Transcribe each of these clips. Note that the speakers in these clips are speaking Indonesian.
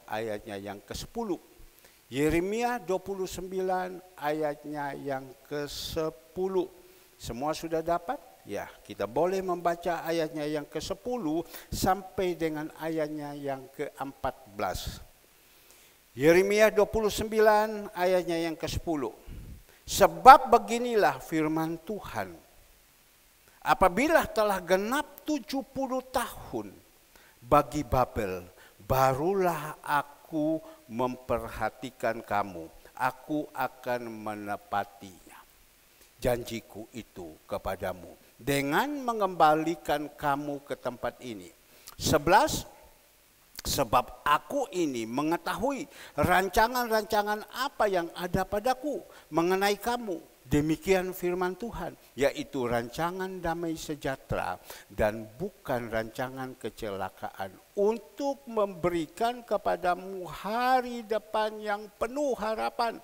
ayatnya yang ke-10. Yeremia 29 ayatnya yang ke-10. Semua sudah dapat? Ya, kita boleh membaca ayatnya yang ke-10 sampai dengan ayatnya yang ke-14. Yeremia 29 ayatnya yang ke-10. Sebab beginilah firman Tuhan. Apabila telah genap 70 tahun bagi Babel, barulah aku memperhatikan kamu. Aku akan menepatinya. Janjiku itu kepadamu dengan mengembalikan kamu ke tempat ini. 11. Sebab aku ini mengetahui rancangan-rancangan apa yang ada padaku mengenai kamu. Demikian firman Tuhan, yaitu rancangan damai sejahtera dan bukan rancangan kecelakaan, untuk memberikan kepadamu hari depan yang penuh harapan.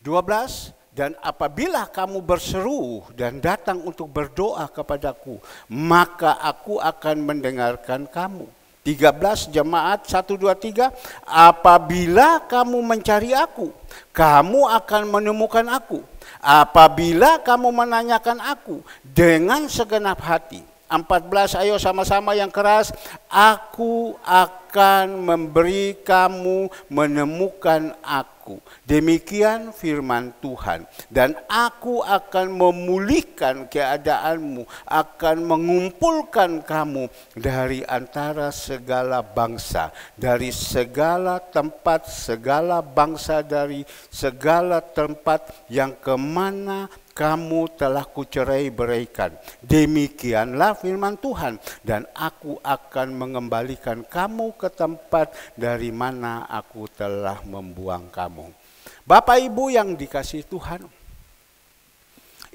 12. Dan apabila kamu berseru dan datang untuk berdoa kepadaku, maka aku akan mendengarkan kamu. 13 jemaat 1, 2, 3. Apabila kamu mencari aku, kamu akan menemukan aku. Apabila kamu menanyakan aku dengan segenap hati. 14, ayo sama-sama yang keras. Aku akan memberi kamu menemukan aku. Demikian firman Tuhan. Dan aku akan memulihkan keadaanmu, akan mengumpulkan kamu dari antara segala bangsa, dari segala tempat, segala bangsa, dari segala tempat yang kemana kamu telah kucerai-beraikan. Demikianlah firman Tuhan. Dan aku akan mengembalikan kamu ke tempat dari mana aku telah membuang kamu. Bapak Ibu yang dikasihi Tuhan,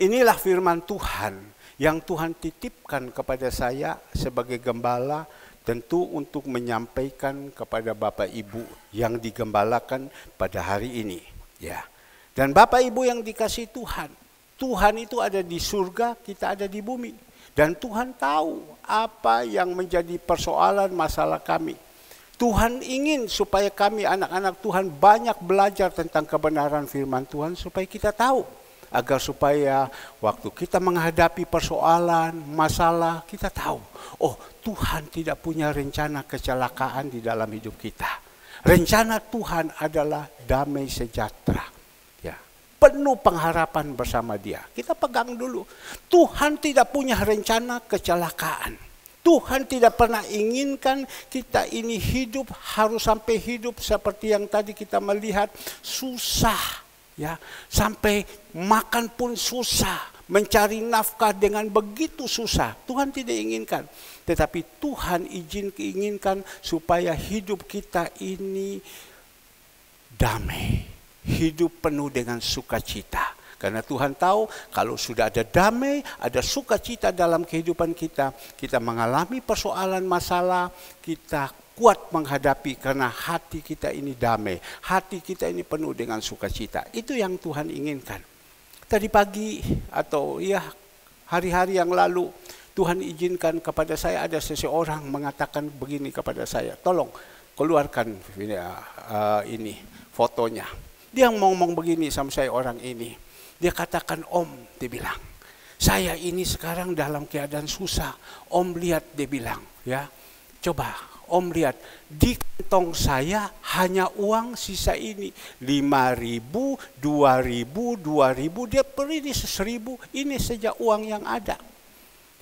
inilah firman Tuhan yang Tuhan titipkan kepada saya sebagai gembala, tentu untuk menyampaikan kepada Bapak Ibu yang digembalakan pada hari ini. Ya. Dan Bapak Ibu yang dikasihi Tuhan, Tuhan itu ada di surga, kita ada di bumi. Dan Tuhan tahu apa yang menjadi persoalan masalah kami. Tuhan ingin supaya kami anak-anak Tuhan banyak belajar tentang kebenaran firman Tuhan supaya kita tahu. Agar supaya waktu kita menghadapi persoalan, masalah, kita tahu. Oh, Tuhan tidak punya rencana kecelakaan di dalam hidup kita. Rencana Tuhan adalah damai sejahtera. Penuh pengharapan bersama Dia. Kita pegang dulu. Tuhan tidak punya rencana kecelakaan. Tuhan tidak pernah inginkan kita ini hidup harus sampai hidup seperti yang tadi kita melihat, susah, ya, sampai makan pun susah, mencari nafkah dengan begitu susah. Tuhan tidak inginkan. Tetapi Tuhan inginkan supaya hidup kita ini damai. Hidup penuh dengan sukacita. Karena Tuhan tahu kalau sudah ada damai, ada sukacita dalam kehidupan kita, kita mengalami persoalan masalah, kita kuat menghadapi karena hati kita ini damai. Hati kita ini penuh dengan sukacita. Itu yang Tuhan inginkan. Tadi pagi atau ya hari-hari yang lalu, Tuhan izinkan kepada saya ada seseorang mengatakan begini kepada saya, tolong keluarkan ini fotonya. Dia ngomong begini sama saya orang ini. Dia katakan, Om, dia bilang, saya ini sekarang dalam keadaan susah. Om lihat, dia bilang, ya, coba Om lihat, di kantong saya hanya uang sisa ini. 5.000, 2.000, 2.000, dia beri ini 1.000, ini saja uang yang ada.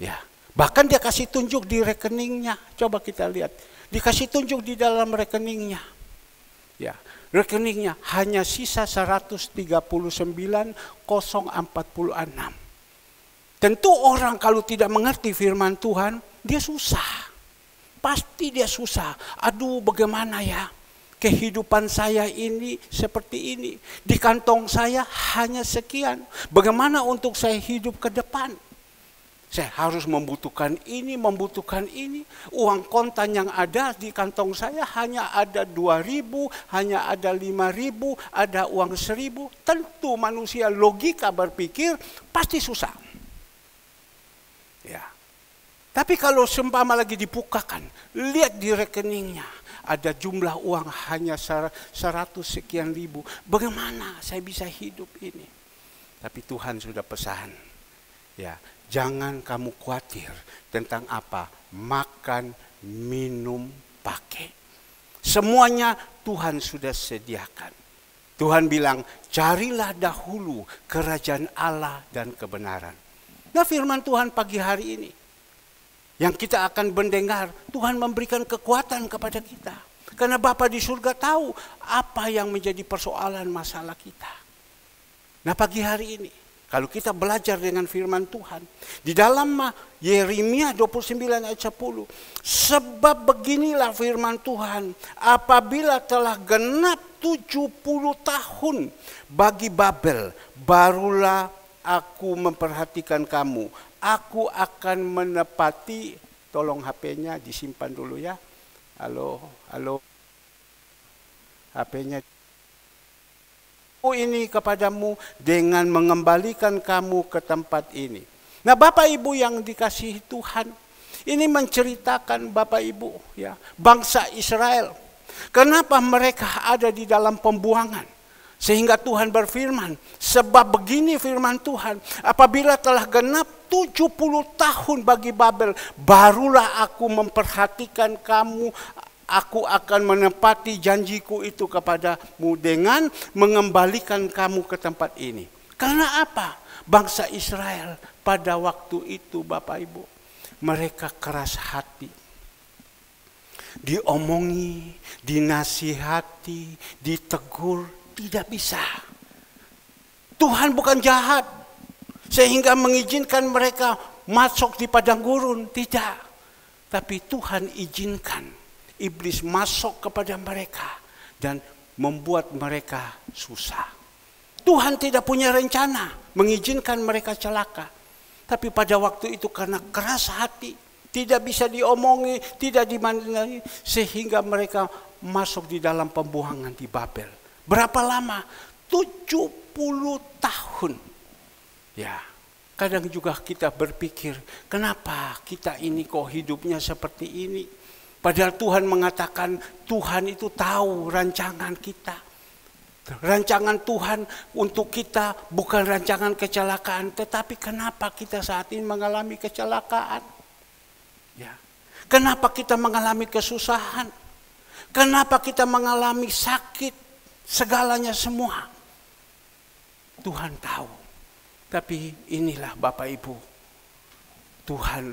Ya, bahkan dia kasih tunjuk di rekeningnya. Coba kita lihat, dikasih tunjuk di dalam rekeningnya. Ya. Rekeningnya hanya sisa 139.046. Tentu orang kalau tidak mengerti firman Tuhan, dia susah. Pasti dia susah. Aduh, bagaimana ya? Kehidupan saya ini seperti ini. Di kantong saya hanya sekian. Bagaimana untuk saya hidup ke depan? Saya harus membutuhkan ini. Uang kontan yang ada di kantong saya hanya ada 2.000, hanya ada 5.000, ada uang 1.000. Tentu manusia logika berpikir pasti susah. Ya. Tapi kalau seumpama lagi dibukakan, lihat di rekeningnya, ada jumlah uang hanya 100 sekian ribu. Bagaimana saya bisa hidup ini? Tapi Tuhan sudah pesan, ya, jangan kamu khawatir tentang apa, makan, minum, pakai. Semuanya Tuhan sudah sediakan. Tuhan bilang, carilah dahulu kerajaan Allah dan kebenaran. Nah, firman Tuhan pagi hari ini yang kita akan mendengar, Tuhan memberikan kekuatan kepada kita. Karena Bapa di surga tahu apa yang menjadi persoalan masalah kita. Nah, pagi hari ini, kalau kita belajar dengan firman Tuhan, di dalam Yeremia 29 ayat 10, sebab beginilah firman Tuhan, apabila telah genap 70 tahun bagi Babel, barulah aku memperhatikan kamu. Aku akan menepati, tolong HP-nya disimpan dulu ya. Halo. HP-nya. Ini kepadamu dengan mengembalikan kamu ke tempat ini. Nah, Bapak Ibu yang dikasihi Tuhan, ini menceritakan Bapak Ibu, ya, bangsa Israel. Kenapa mereka ada di dalam pembuangan? Sehingga Tuhan berfirman, sebab begini firman Tuhan, apabila telah genap 70 tahun bagi Babel, barulah aku memperhatikan kamu, aku akan menepati janjiku itu kepadamu dengan mengembalikan kamu ke tempat ini. Karena apa? Bangsa Israel pada waktu itu Bapak Ibu, mereka keras hati. Diomongi, dinasihati, ditegur, tidak bisa. Tuhan bukan jahat sehingga mengizinkan mereka masuk di padang gurun, tidak. Tapi Tuhan izinkan iblis masuk kepada mereka dan membuat mereka susah. Tuhan tidak punya rencana mengizinkan mereka celaka. Tapi pada waktu itu karena keras hati, tidak bisa diomongi, tidak dimandai, sehingga mereka masuk di dalam pembuangan di Babel. Berapa lama? 70 tahun. Ya, kadang juga kita berpikir, kenapa kita ini kok hidupnya seperti ini? Padahal Tuhan mengatakan, Tuhan itu tahu rancangan kita. Rancangan Tuhan untuk kita bukan rancangan kecelakaan, tetapi kenapa kita saat ini mengalami kecelakaan? Ya. Kenapa kita mengalami kesusahan? Kenapa kita mengalami sakit? Segalanya semua Tuhan tahu. Tapi inilah Bapak Ibu, Tuhan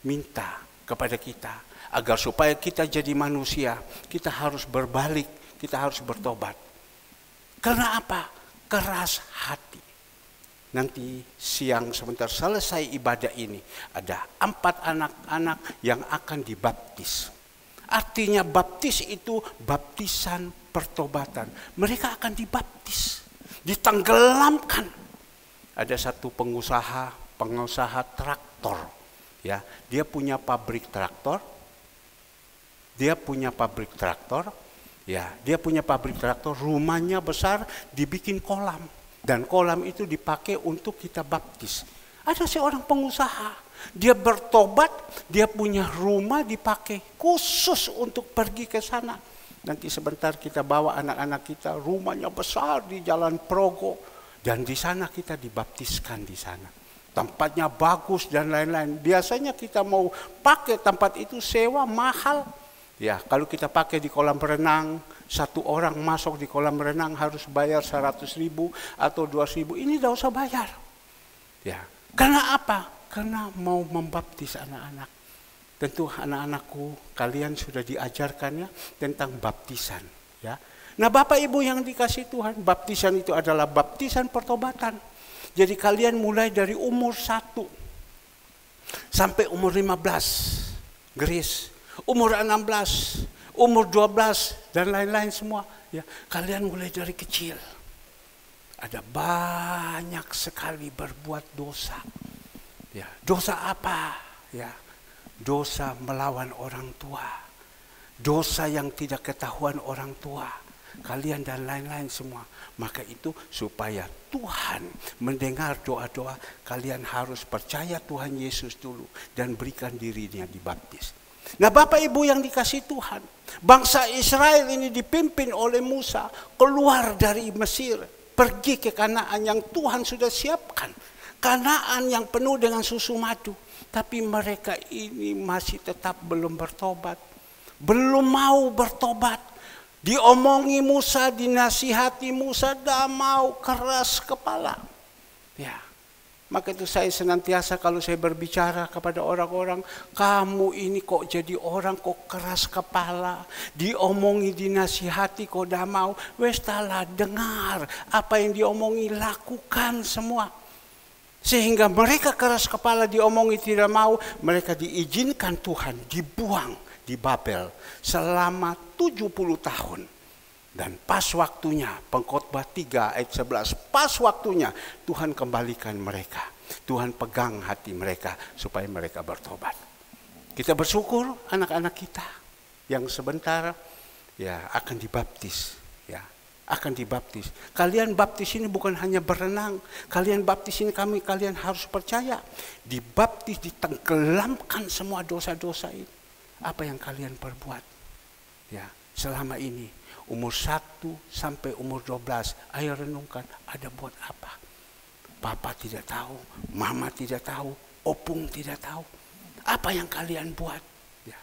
minta kepada kita agar supaya kita jadi manusia, kita harus berbalik, kita harus bertobat. Karena apa? Keras hati. Nanti siang sebentar selesai ibadah ini, ada 4 anak-anak yang akan dibaptis. Artinya baptis itu baptisan pertobatan. Mereka akan dibaptis, ditenggelamkan. Ada satu pengusaha traktor, ya, dia punya pabrik traktor, rumahnya besar, dibikin kolam, dan kolam itu dipakai untuk kita baptis. Ada seorang pengusaha, dia bertobat, dia punya rumah dipakai khusus untuk pergi ke sana. Nanti sebentar kita bawa anak-anak kita, rumahnya besar di Jalan Progo, dan di sana kita dibaptiskan di sana. Tempatnya bagus dan lain-lain. Biasanya kita mau pakai tempat itu sewa mahal. Ya, kalau kita pakai di kolam renang, satu orang masuk di kolam renang harus bayar 100.000 atau 200.000. Ini tidak usah bayar. Ya, karena apa? Karena mau membaptis anak-anak. Tentu anak-anakku, kalian sudah diajarkannya tentang baptisan. Ya. Nah, Bapak Ibu yang dikasih Tuhan, baptisan itu adalah baptisan pertobatan. Jadi kalian mulai dari umur 1 sampai umur 15, Grace, umur 16, umur 12, dan lain-lain semua. Ya, kalian mulai dari kecil. Ada banyak sekali berbuat dosa. Ya, dosa apa? Ya, dosa melawan orang tua, dosa yang tidak ketahuan orang tua, kalian dan lain-lain semua. Maka itu supaya Tuhan mendengar doa-doa, kalian harus percaya Tuhan Yesus dulu dan berikan dirinya dibaptis. Nah, Bapak Ibu yang dikasih Tuhan, Bangsa Israel ini dipimpin oleh Musa keluar dari Mesir, pergi ke Kanaan yang Tuhan sudah siapkan. Kanaan yang penuh dengan susu madu. Tapi mereka ini masih tetap belum bertobat. Belum mau bertobat. Diomongi Musa, dinasihati Musa, dah mau, keras kepala. Ya. Maka itu saya senantiasa kalau saya berbicara kepada orang-orang, kamu ini kok jadi orang kok keras kepala, diomongi, dinasihati kok dah mau, wes talah dengar apa yang diomongi, lakukan semua. Sehingga mereka keras kepala, diomongi tidak mau, mereka diizinkan Tuhan dibuang di Babel selama 70 tahun. Dan pas waktunya, Pengkhotbah 3 ayat 11, pas waktunya Tuhan kembalikan mereka. Tuhan pegang hati mereka supaya mereka bertobat. Kita bersyukur anak-anak kita yang sebentar ya akan dibaptis, ya akan dibaptis. Kalian baptis ini bukan hanya berenang, kalian baptis ini kalian harus percaya. Dibaptis, ditenggelamkan semua dosa-dosa ini. Apa yang kalian perbuat? Ya, selama ini umur 1 sampai umur 12, ayo renungkan, ada buat apa? Papa tidak tahu, mama tidak tahu, opung tidak tahu. Apa yang kalian buat? Ya,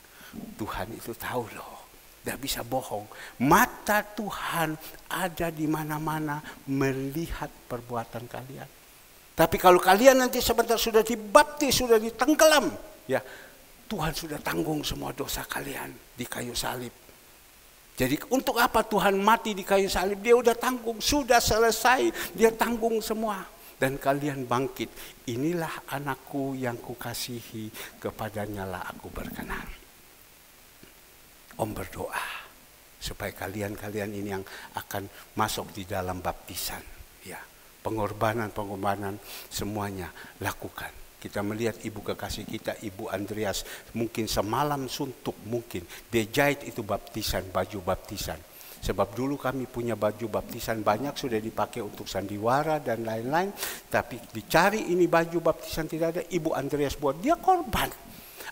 Tuhan itu tahu loh, tidak bisa bohong. Mata Tuhan ada di mana-mana melihat perbuatan kalian. Tapi kalau kalian nanti sebentar sudah dibaptis, sudah ditenggelam, ya Tuhan sudah tanggung semua dosa kalian di kayu salib. Jadi untuk apa Tuhan mati di kayu salib? Dia udah tanggung, sudah selesai, dia tanggung semua. Dan kalian bangkit, inilah anakku yang kukasihi, kepadanya lah aku berkenan. Om berdoa supaya kalian ini yang akan masuk di dalam baptisan, ya, pengorbanan semuanya lakukan. Kita melihat ibu kekasih kita, Ibu Andreas, mungkin semalam suntuk, mungkin dia jahit itu baptisan, baju baptisan. Sebab dulu kami punya baju baptisan banyak, sudah dipakai untuk sandiwara dan lain-lain. Tapi dicari ini baju baptisan tidak ada, Ibu Andreas buat, dia korban.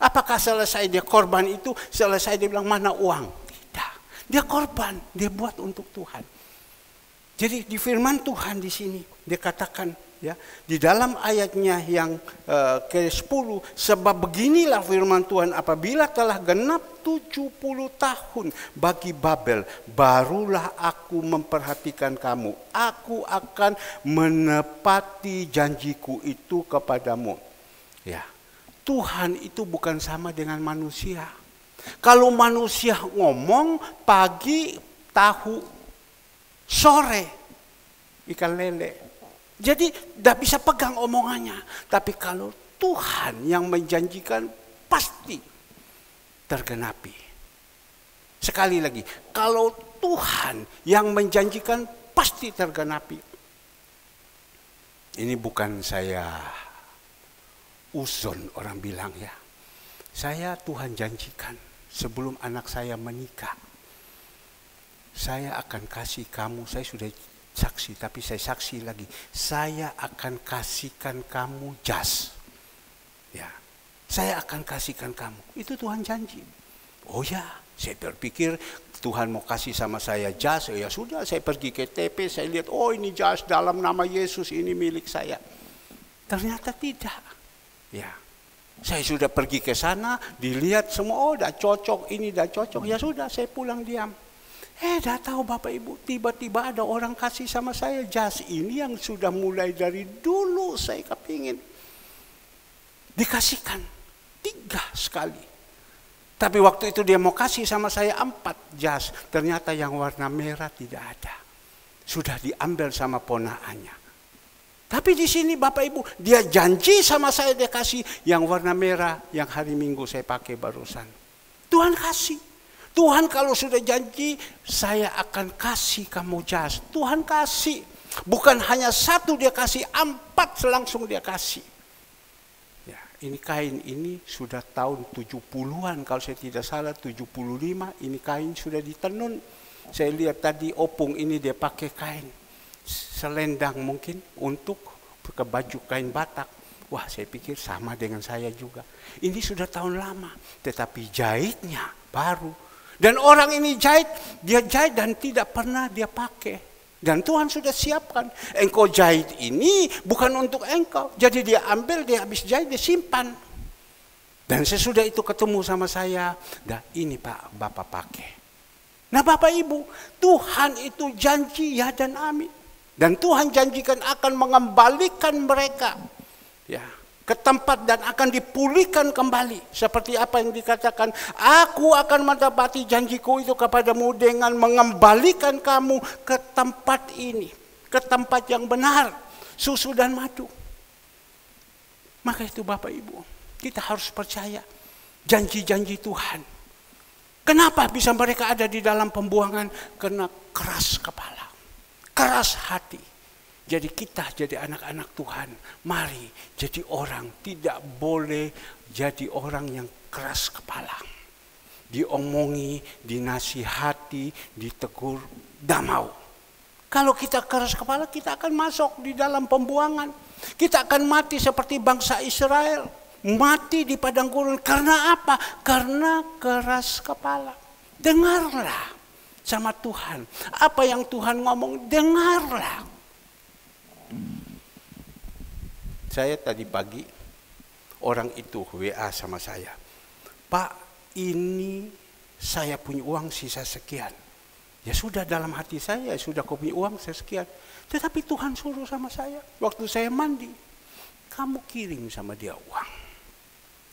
Apakah selesai dia korban itu, selesai dia bilang mana uang? Tidak, dia korban, dia buat untuk Tuhan. Jadi di firman Tuhan di sini, dia katakan, ya, di dalam ayatnya yang ke-10, sebab beginilah firman Tuhan, apabila telah genap 70 tahun bagi Babel, barulah aku memperhatikan kamu. Aku akan menepati janjiku itu kepadamu. Ya, Tuhan itu bukan sama dengan manusia. Kalau manusia ngomong pagi tahu, sore ikan lele. Jadi tidak bisa pegang omongannya. Tapi kalau Tuhan yang menjanjikan pasti tergenapi. Sekali lagi, kalau Tuhan yang menjanjikan pasti tergenapi. Ini bukan saya uzon orang bilang ya. Saya Tuhan janjikan sebelum anak saya menikah. Saya akan kasih kamu, saya sudah saksi, tapi saya saksi lagi. Saya akan kasihkan kamu jas. Ya, saya akan kasihkan kamu. Itu Tuhan janji. Oh ya, saya berpikir Tuhan mau kasih sama saya jas. Ya sudah, saya pergi ke TP, saya lihat, oh ini jas dalam nama Yesus, ini milik saya. Ternyata tidak. Ya, saya sudah pergi ke sana, dilihat semua, oh dah cocok, ini dah cocok. Ya sudah, saya pulang diam. Dah tahu Bapak Ibu, tiba-tiba ada orang kasih sama saya jas ini yang sudah mulai dari dulu saya kepingin. Dikasihkan 3 sekali. Tapi waktu itu dia mau kasih sama saya 4 jas. Ternyata yang warna merah tidak ada. Sudah diambil sama ponaannya. Tapi di sini Bapak Ibu, dia janji sama saya dia kasih yang warna merah yang hari Minggu saya pakai barusan. Tuhan kasih. Tuhan kalau sudah janji, saya akan kasih kamu jas. Tuhan kasih. Bukan hanya 1 dia kasih, 4 langsung dia kasih. Ya, ini kain ini sudah tahun 70-an, kalau saya tidak salah 75, ini kain sudah ditenun. Saya lihat tadi opung ini dia pakai kain. Selendang mungkin untuk ke baju kain Batak. Wah, saya pikir sama dengan saya juga. Ini sudah tahun lama, tetapi jahitnya baru. Dan orang ini dia jahit dan tidak pernah dia pakai. Dan Tuhan sudah siapkan. Engkau jahit ini bukan untuk engkau. Jadi dia ambil, dia habis jahit, dia simpan. Dan sesudah itu ketemu sama saya. Nah ini Pak, Bapak pakai. Nah Bapak Ibu, Tuhan itu janji ya dan amin. Dan Tuhan janjikan akan mengembalikan mereka. Ya. Ke tempat dan akan dipulihkan kembali. Seperti apa yang dikatakan, aku akan menepati janjiku itu kepadamu dengan mengembalikan kamu ke tempat ini. Ke tempat yang benar, susu dan madu. Maka itu Bapak Ibu, kita harus percaya janji-janji Tuhan. Kenapa bisa mereka ada di dalam pembuangan? Karena keras kepala, keras hati. Jadi kita jadi anak-anak Tuhan, mari jadi orang, tidak boleh jadi orang yang keras kepala. Diomongi, dinasihati, ditegur, tidak mau. Kalau kita keras kepala, kita akan masuk di dalam pembuangan. Kita akan mati seperti bangsa Israel. Mati di padang gurun. Karena apa? Karena keras kepala. Dengarlah sama Tuhan. Apa yang Tuhan ngomong, dengarlah. Saya tadi pagi, orang itu WA sama saya. Pak, ini saya punya uang sisa sekian. Ya sudah, dalam hati saya, sudah kau punya uang sekian. Tetapi Tuhan suruh sama saya, waktu saya mandi, kamu kirim sama dia uang.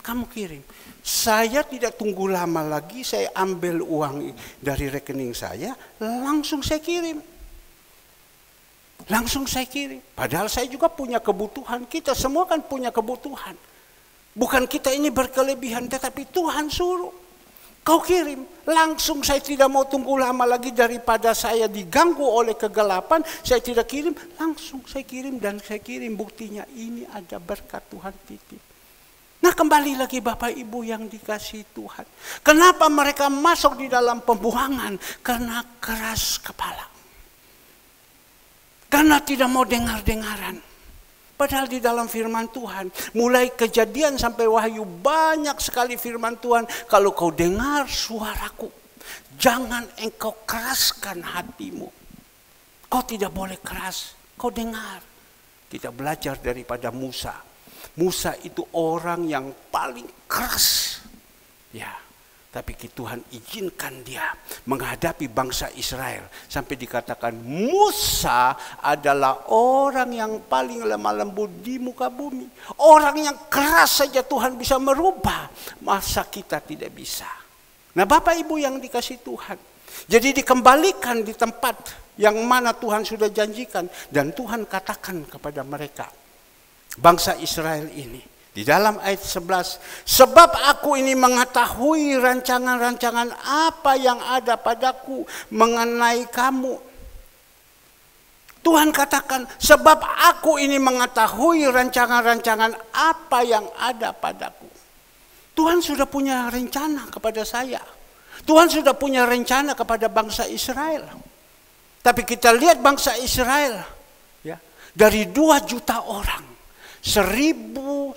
Kamu kirim. Saya tidak tunggu lama lagi, saya ambil uang dari rekening saya, langsung saya kirim. Langsung saya kirim. Padahal saya juga punya kebutuhan. Kita semua kan punya kebutuhan. Bukan kita ini berkelebihan, tetapi Tuhan suruh. Kau kirim. Langsung saya tidak mau tunggu lama lagi daripada saya diganggu oleh kegelapan. Saya tidak kirim. Langsung saya kirim dan saya kirim. Buktinya ini ada berkat Tuhan titip. Nah kembali lagi Bapak Ibu yang dikasihi Tuhan. Kenapa mereka masuk di dalam pembuangan? Karena keras kepala. Karena tidak mau dengar-dengaran. Padahal di dalam firman Tuhan, mulai Kejadian sampai Wahyu, banyak sekali firman Tuhan. Kalau kau dengar suaraku, jangan engkau keraskan hatimu. Kau tidak boleh keras, kau dengar. Kita belajar daripada Musa. Musa itu orang yang paling keras. Ya. Tapi Tuhan izinkan dia menghadapi bangsa Israel. Sampai dikatakan Musa adalah orang yang paling lemah lembut di muka bumi. Orang yang keras saja Tuhan bisa merubah. Masa kita tidak bisa? Nah Bapak Ibu yang dikasih Tuhan. Jadi dikembalikan di tempat yang mana Tuhan sudah janjikan. Dan Tuhan katakan kepada mereka, bangsa Israel ini. Di dalam ayat 11, sebab aku ini mengetahui rancangan-rancangan apa yang ada padaku mengenai kamu. Tuhan katakan, sebab aku ini mengetahui rancangan-rancangan apa yang ada padaku. Tuhan sudah punya rencana kepada saya. Tuhan sudah punya rencana kepada bangsa Israel. Tapi kita lihat bangsa Israel, ya, dari 2 juta orang. 1.998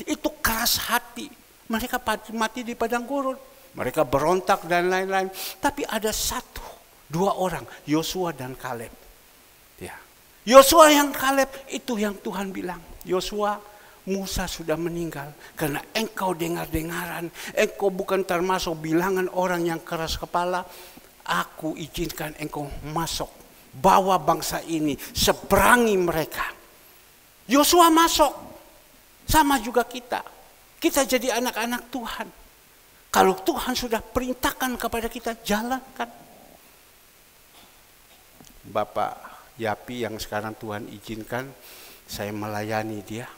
itu keras hati. Mereka mati di padang gurun. Mereka berontak dan lain-lain. Tapi ada 1-2 orang, Yosua dan Kaleb. Ya. Yosua yang Kaleb itu yang Tuhan bilang, Yosua, Musa sudah meninggal karena engkau dengar-dengaran, engkau bukan termasuk bilangan orang yang keras kepala. Aku izinkan engkau masuk, bawa bangsa ini, seberangi mereka. Yosua masuk, sama juga kita. Kita jadi anak-anak Tuhan. Kalau Tuhan sudah perintahkan kepada kita, jalankan. Bapak Yapi yang sekarang Tuhan izinkan saya melayani dia.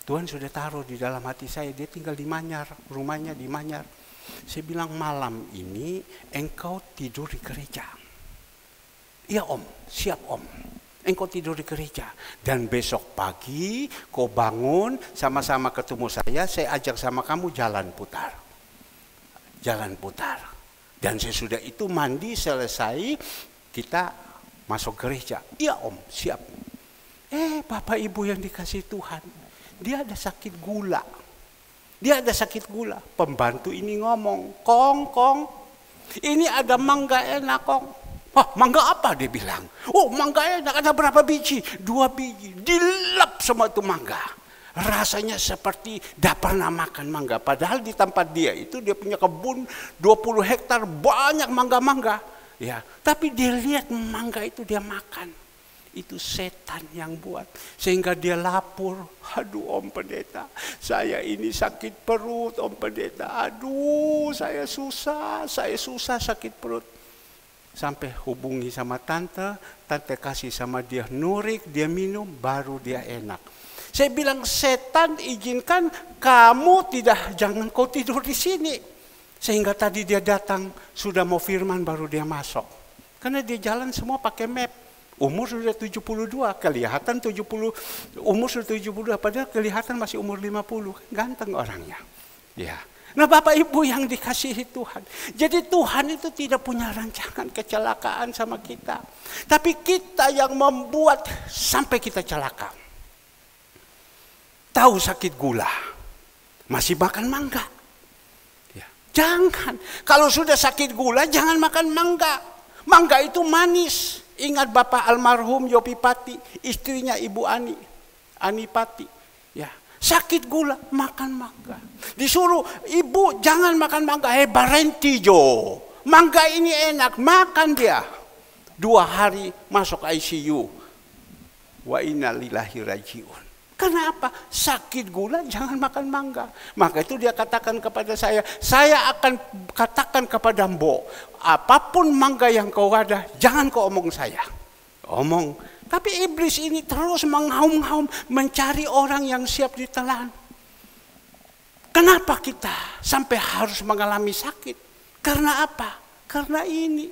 Tuhan sudah taruh di dalam hati saya, dia tinggal di Manyar, rumahnya di Manyar. Saya bilang malam ini engkau tidur di gereja. Iya om, siap om. Engkau tidur di gereja. Dan besok pagi kau bangun sama-sama ketemu saya ajak sama kamu jalan putar. Jalan putar. Dan sesudah itu mandi selesai kita masuk gereja. Iya om, siap. Bapak Ibu yang dikasih Tuhan, dia ada sakit gula. Dia ada sakit gula. Pembantu ini ngomong, Kong, ini ada mangga enak, Kong. Mangga apa dia bilang? Mangga enak, ada berapa biji? 2 biji. Dilap semua itu mangga. Rasanya seperti tidak pernah makan mangga. Padahal di tempat dia itu dia punya kebun 20 hektar, banyak mangga-mangga. Ya, tapi dia lihat mangga itu dia makan. Itu setan yang buat. Sehingga dia lapor, aduh Om Pendeta, saya ini sakit perut Om Pendeta. Aduh saya susah sakit perut. Sampai hubungi sama tante kasih sama dia nurik, dia minum, baru dia enak. Saya bilang, setan izinkan kamu jangan kau tidur di sini. Sehingga tadi dia datang, sudah mau firman baru dia masuk. Karena dia jalan semua pakai map. Umur sudah 72, kelihatan 70, umur sudah 72, padahal kelihatan masih umur 50. Ganteng orangnya. Ya. Nah Bapak Ibu yang dikasihi Tuhan. Jadi Tuhan itu tidak punya rancangan kecelakaan sama kita. Tapi kita yang membuat sampai kita celaka. Tahu sakit gula, masih makan mangga. Ya. Jangan, kalau sudah sakit gula jangan makan mangga. Mangga itu manis. Ingat Bapak almarhum Yopi Pati, istrinya Ibu Ani Pati. Ya, sakit gula makan mangga. Disuruh ibu jangan makan mangga, berhenti Jo. Mangga ini enak, makan dia. 2 hari masuk ICU. Wa inna lillahi rajiun. Kenapa? Sakit gula jangan makan mangga. Maka itu dia katakan kepada saya akan katakan kepada Mbok, apapun mangga yang kau ada, jangan kau omong saya. Omong. Tapi iblis ini terus menghaum-haum mencari orang yang siap ditelan. Kenapa kita sampai harus mengalami sakit? Karena apa? Karena ini.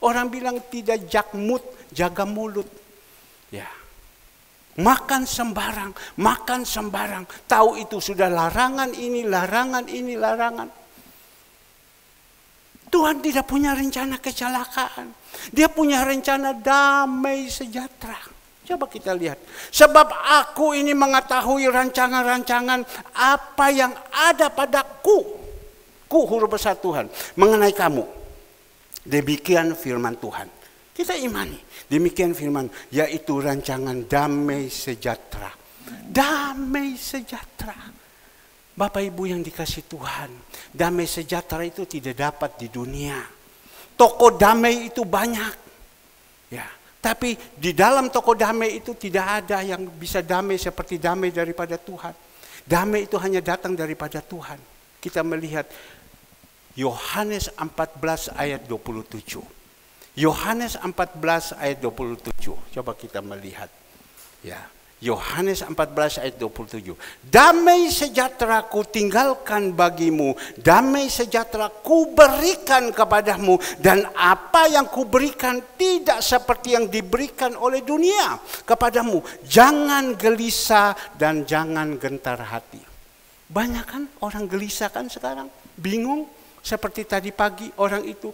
Orang bilang tidak jakmut, jaga mulut. Ya. Makan sembarang. Tahu itu sudah larangan ini, larangan. Tuhan tidak punya rencana kecelakaan. Dia punya rencana damai sejahtera. Coba kita lihat. Sebab aku ini mengetahui rancangan-rancangan apa yang ada padaku. Huruf besar Tuhan. Mengenai kamu. Demikian firman Tuhan. Kita imani. Demikian firman, yaitu rancangan damai sejahtera. Damai sejahtera. Bapak Ibu yang dikasih Tuhan, damai sejahtera itu tidak dapat di dunia. Toko damai itu banyak. Ya, tapi di dalam toko damai itu tidak ada yang bisa damai seperti damai daripada Tuhan. Damai itu hanya datang daripada Tuhan. Kita melihat Yohanes 14 ayat 27. Yohanes 14 ayat 27. Coba kita melihat. Ya, Yohanes 14 ayat 27. Damai sejahtera ku tinggalkan bagimu, damai sejahtera ku berikan kepadamu, dan apa yang ku berikan tidak seperti yang diberikan oleh dunia kepadamu. Jangan gelisah dan jangan gentar hati. Banyak kan orang gelisah kan sekarang, bingung. Seperti tadi pagi orang itu,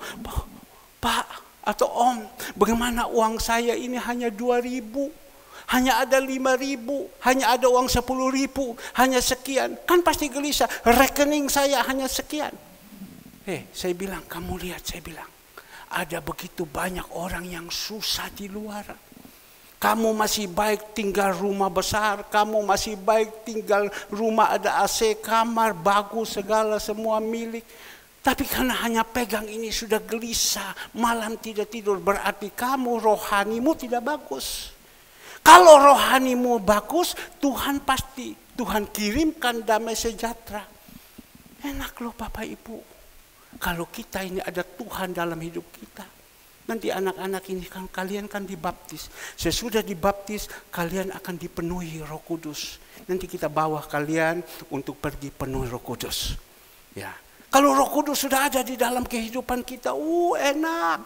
Pak atau Om, bagaimana uang saya ini hanya 2.000, hanya ada 5.000, hanya ada uang 10.000, hanya sekian. Kan pasti gelisah, rekening saya hanya sekian. Saya bilang, kamu lihat, saya bilang, ada begitu banyak orang yang susah di luar. Kamu masih baik tinggal rumah besar, kamu masih baik tinggal rumah ada AC, kamar bagus, segala semua milik. Tapi karena hanya pegang ini sudah gelisah, malam tidak tidur, berarti kamu rohanimu tidak bagus. Kalau rohanimu bagus, Tuhan kirimkan damai sejahtera. Enak loh Bapak Ibu. Kalau kita ini ada Tuhan dalam hidup kita. Nanti anak-anak ini kan kalian kan dibaptis. Sesudah dibaptis kalian akan dipenuhi Roh Kudus. Nanti kita bawa kalian untuk pergi penuh Roh Kudus. Ya. Kalau Roh Kudus sudah ada di dalam kehidupan kita, enak.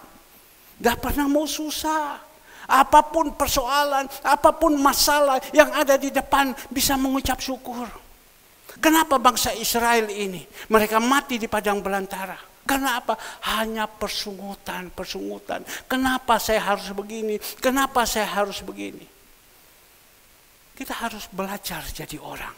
Gak pernah mau susah. Apapun persoalan, apapun masalah yang ada di depan bisa mengucap syukur. Kenapa bangsa Israel ini? Mereka mati di padang belantara. Karena apa? Hanya persungutan. Kenapa saya harus begini? Kenapa saya harus begini? Kita harus belajar jadi orang.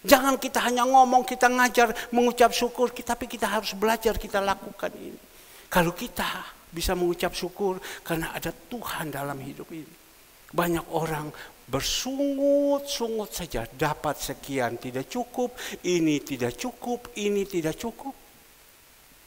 Jangan kita hanya ngomong, kita ngajar, mengucap syukur, tapi kita harus belajar, kita lakukan ini. Kalau kita bisa mengucap syukur karena ada Tuhan dalam hidup ini. Banyak orang bersungut-sungut saja, dapat sekian tidak cukup, ini tidak cukup, ini tidak cukup.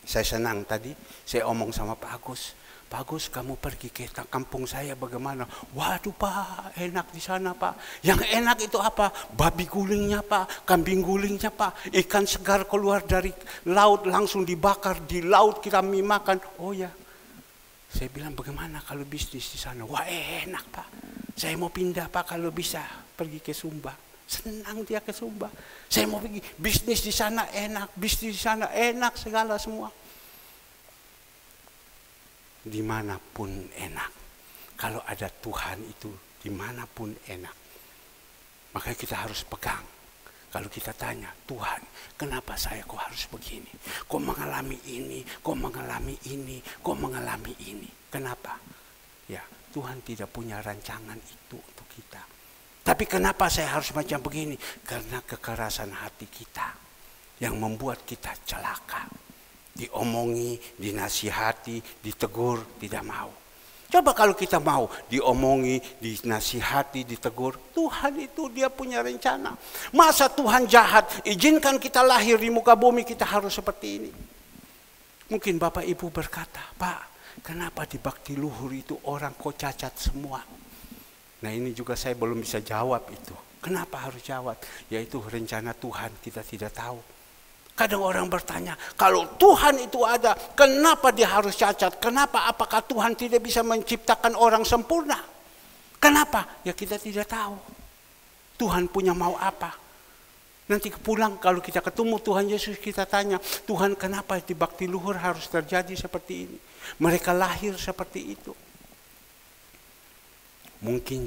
Saya senang tadi, saya omong sama Pak Agus. Pak Agus, kamu pergi ke kampung saya bagaimana? Waduh Pak, enak di sana Pak. Yang enak itu apa? Babi gulingnya Pak, kambing gulingnya Pak. Ikan segar keluar dari laut langsung dibakar di laut kita makan. Oh ya, saya bilang bagaimana kalau bisnis di sana? Wah enak Pak. Saya mau pindah Pak kalau bisa pergi ke Sumba. Senang dia ke Sumba. Saya mau pergi bisnis di sana enak, bisnis di sana enak segala semua. Dimanapun enak. Kalau ada Tuhan itu dimanapun enak. Makanya kita harus pegang. Kalau kita tanya, Tuhan, kenapa saya kok harus begini? Kok mengalami ini? Kok mengalami ini? Kok mengalami ini? Kenapa? Ya, Tuhan tidak punya rancangan itu untuk kita. Tapi kenapa saya harus macam begini? Karena kekerasan hati kita yang membuat kita celaka. Diomongi, dinasihati, ditegur, tidak mau. Coba kalau kita mau diomongi, dinasihati, ditegur, Tuhan itu dia punya rencana. Masa Tuhan jahat, izinkan kita lahir di muka bumi, kita harus seperti ini. Mungkin Bapak Ibu berkata, Pak, kenapa di bakti luhur itu orang kok cacat semua? Nah ini juga saya belum bisa jawab itu. Kenapa harus jawab? Yaitu rencana Tuhan, kita tidak tahu. Kadang orang bertanya, kalau Tuhan itu ada, kenapa dia harus cacat? Kenapa? Apakah Tuhan tidak bisa menciptakan orang sempurna? Kenapa? Ya kita tidak tahu. Tuhan punya mau apa? Nanti pulang kalau kita ketemu Tuhan Yesus, kita tanya, Tuhan kenapa di bakti luhur harus terjadi seperti ini? Mereka lahir seperti itu. Mungkin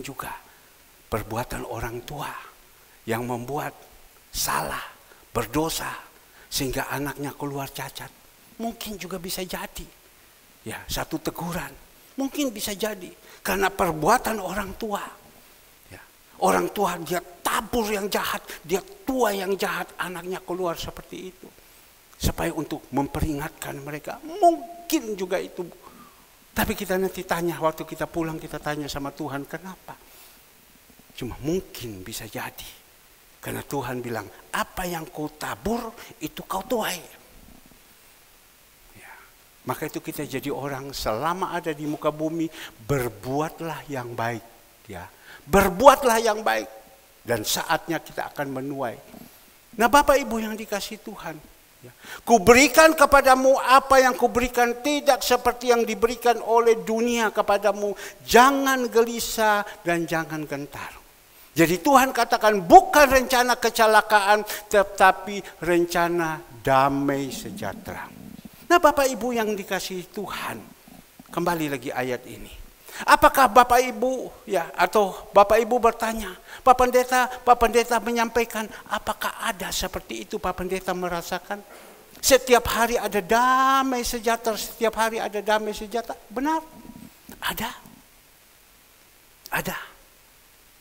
juga perbuatan orang tua yang membuat salah, berdosa, sehingga anaknya keluar cacat. Mungkin juga bisa jadi. Ya, satu teguran. Mungkin bisa jadi. Karena perbuatan orang tua. Ya, orang tua dia tabur yang jahat, dia tua yang jahat, anaknya keluar seperti itu. Supaya untuk memperingatkan mereka. Mungkin juga itu. Tapi kita nanti tanya, waktu kita pulang kita tanya sama Tuhan, kenapa? Cuma mungkin bisa jadi. Karena Tuhan bilang, apa yang kau tabur, itu kau tuai. Ya. Maka itu kita jadi orang selama ada di muka bumi, berbuatlah yang baik. Ya. Berbuatlah yang baik. Dan saatnya kita akan menuai. Nah Bapak Ibu yang dikasih Tuhan. Ya. Kuberikan kepadamu apa yang kuberikan, tidak seperti yang diberikan oleh dunia kepadamu. Jangan gelisah dan jangan gentar. Jadi Tuhan katakan bukan rencana kecelakaan, tetapi rencana damai sejahtera. Nah Bapak Ibu yang dikasihi Tuhan, kembali lagi ayat ini. Apakah Bapak Ibu ya atau Bapak Ibu bertanya, Pak Pendeta menyampaikan, apakah ada seperti itu Pak Pendeta merasakan? Setiap hari ada damai sejahtera, setiap hari ada damai sejahtera. Benar? Ada. Ada.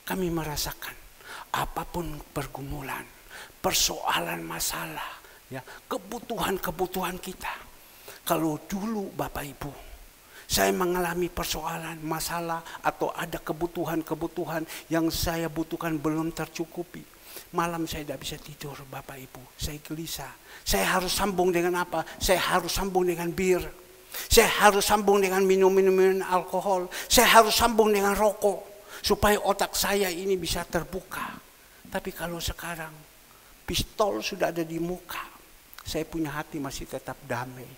Kami merasakan apapun pergumulan, persoalan masalah, ya, kebutuhan-kebutuhan kita. Kalau dulu Bapak Ibu, saya mengalami persoalan, masalah, atau ada kebutuhan-kebutuhan yang saya butuhkan belum tercukupi. Malam saya tidak bisa tidur Bapak Ibu, saya gelisah. Saya harus sambung dengan apa? Saya harus sambung dengan bir. Saya harus sambung dengan minum-minuman alkohol. Saya harus sambung dengan rokok. Supaya otak saya ini bisa terbuka. Tapi kalau sekarang pistol sudah ada di muka, saya punya hati masih tetap damai.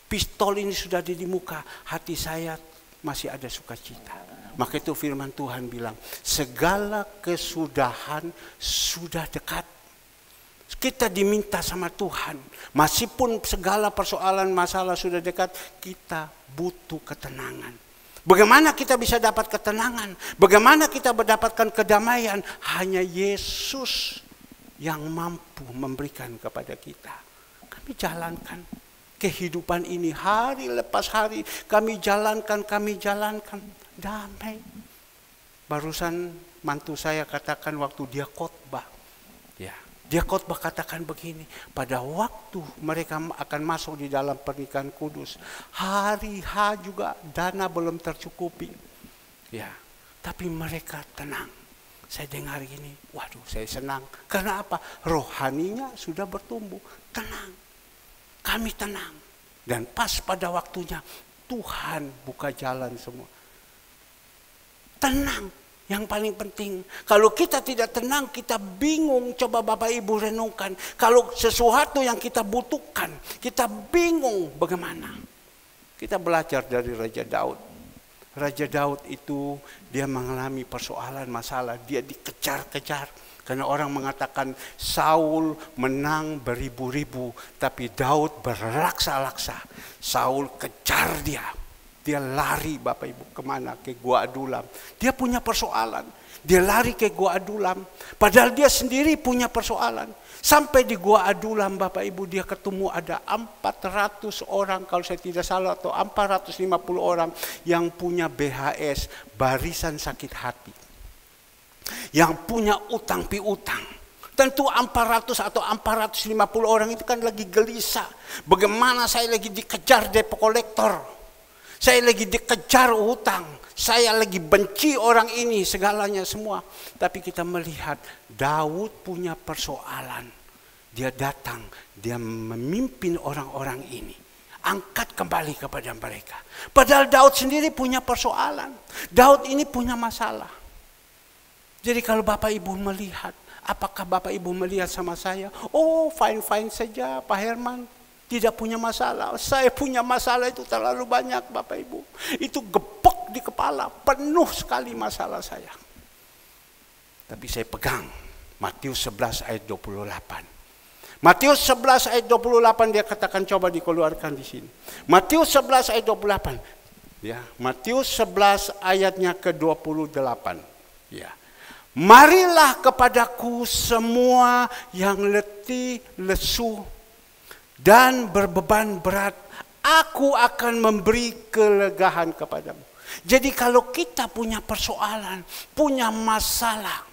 Pistol ini sudah ada di muka, hati saya masih ada sukacita. Maka itu firman Tuhan bilang, segala kesudahan sudah dekat. Kita diminta sama Tuhan, meskipun segala persoalan masalah sudah dekat, kita butuh ketenangan. Bagaimana kita bisa dapat ketenangan? Bagaimana kita mendapatkan kedamaian? Hanya Yesus yang mampu memberikan kepada kita. Kami jalankan kehidupan ini hari lepas hari. Kami jalankan damai. Barusan mantu saya katakan waktu dia khotbah. Ya, dia khotbah katakan begini, pada waktu mereka akan masuk di dalam pernikahan kudus, hari H juga dana belum tercukupi. Ya, tapi mereka tenang. Saya dengar gini, waduh saya senang. Karena apa? Rohaninya sudah bertumbuh. Tenang. Kami tenang. Dan pas pada waktunya Tuhan buka jalan semua. Tenang. Yang paling penting, kalau kita tidak tenang, kita bingung. Coba Bapak Ibu renungkan. Kalau sesuatu yang kita butuhkan, kita bingung bagaimana. Kita belajar dari Raja Daud. Raja Daud itu dia mengalami persoalan, masalah. Dia dikejar-kejar. Karena orang mengatakan Saul menang beribu-ribu, tapi Daud berlaksa-laksa. Saul kejar dia. Dia lari Bapak Ibu kemana? Ke Gua Adulam. Dia punya persoalan. Dia lari ke Gua Adulam. Padahal dia sendiri punya persoalan. Sampai di Gua Adulam Bapak Ibu dia ketemu ada 400 orang kalau saya tidak salah. Atau 450 orang yang punya BHS. Barisan sakit hati. Yang punya utang piutang. Tentu 400 atau 450 orang itu kan lagi gelisah. Bagaimana saya lagi dikejar debt collector. Saya lagi dikejar hutang. Saya lagi benci orang ini, segalanya semua. Tapi kita melihat Daud punya persoalan. Dia datang, dia memimpin orang-orang ini. Angkat kembali kepada mereka. Padahal Daud sendiri punya persoalan. Daud ini punya masalah. Jadi kalau Bapak Ibu melihat, apakah Bapak Ibu melihat sama saya? Oh fine-fine saja Pak Herman. Tidak punya masalah. Saya punya masalah itu terlalu banyak Bapak Ibu. Itu gepek di kepala. Penuh sekali masalah saya. Tapi saya pegang Matius 11 ayat 28. Matius 11 ayat 28 dia katakan, coba dikeluarkan di sini. Matius 11 ayat 28. Ya, Matius 11 ayatnya ke-28. Ya. Marilah kepadaku semua yang letih, lesu, dan berbeban berat, aku akan memberi kelegaan kepadamu. Jadi kalau kita punya persoalan, punya masalah,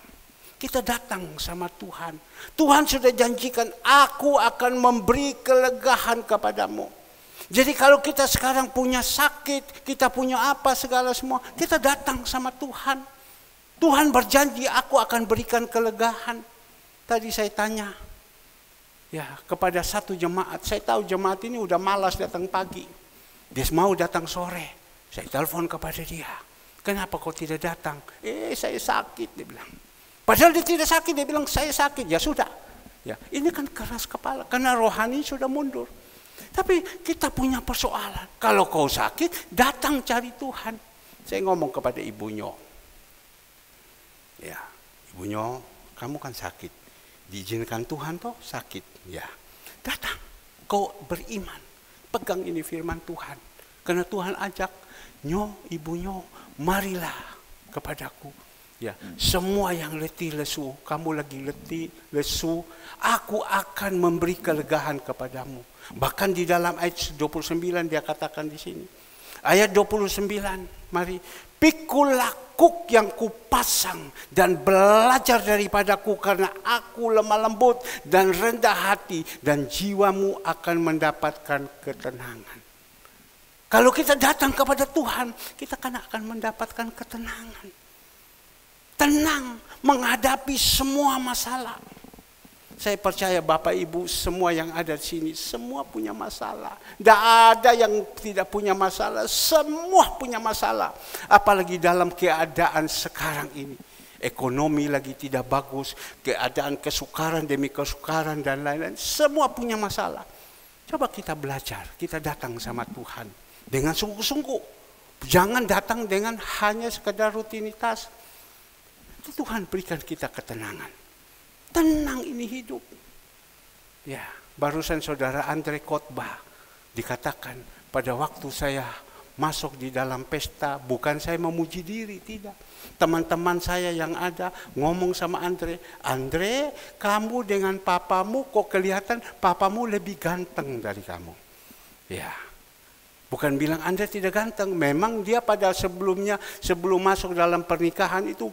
kita datang sama Tuhan. Tuhan sudah janjikan, aku akan memberi kelegaan kepadamu. Jadi kalau kita sekarang punya sakit, kita punya apa segala semua, kita datang sama Tuhan. Tuhan berjanji, aku akan berikan kelegaan. Tadi saya tanya, ya, kepada satu jemaat, saya tahu jemaat ini udah malas datang pagi. Dia mau datang sore. Saya telepon kepada dia. Kenapa kau tidak datang? Saya sakit, dia bilang. Padahal dia tidak sakit, dia bilang saya sakit. Ya sudah. Ya, ini kan keras kepala karena rohani sudah mundur. Tapi kita punya persoalan. Kalau kau sakit, datang cari Tuhan. Saya ngomong kepada ibunya. Ya, ibunya, kamu kan sakit. Diizinkan Tuhan toh sakit. Ya, datang. Kau beriman. Pegang ini firman Tuhan. Karena Tuhan ajak, ibunya, marilah kepadaku. Ya, semua yang letih lesu, kamu lagi letih lesu, aku akan memberi kelegaan kepadamu. Bahkan di dalam ayat 29 dia katakan di sini. Ayat 29, mari pikulah kuk yang kupasang dan belajar daripadaku karena aku lemah lembut dan rendah hati dan jiwamu akan mendapatkan ketenangan. Kalau kita datang kepada Tuhan, kita akan mendapatkan ketenangan. Tenang menghadapi semua masalah. Saya percaya Bapak Ibu semua yang ada di sini semua punya masalah. Tidak ada yang tidak punya masalah, semua punya masalah. Apalagi dalam keadaan sekarang ini. Ekonomi lagi tidak bagus, keadaan kesukaran demi kesukaran dan lain-lain. Semua punya masalah. Coba kita belajar, kita datang sama Tuhan dengan sungguh-sungguh. Jangan datang dengan hanya sekedar rutinitas. Tuhan berikan kita ketenangan. Tenang ini hidup. Ya, barusan saudara Andre khotbah dikatakan pada waktu saya masuk di dalam pesta, bukan saya memuji diri, tidak. Teman-teman saya yang ada ngomong sama Andre, Andre, kamu dengan papamu kok kelihatan papamu lebih ganteng dari kamu. Ya, Bukan bilang Anda tidak ganteng, memang dia pada sebelumnya, sebelum masuk dalam pernikahan itu,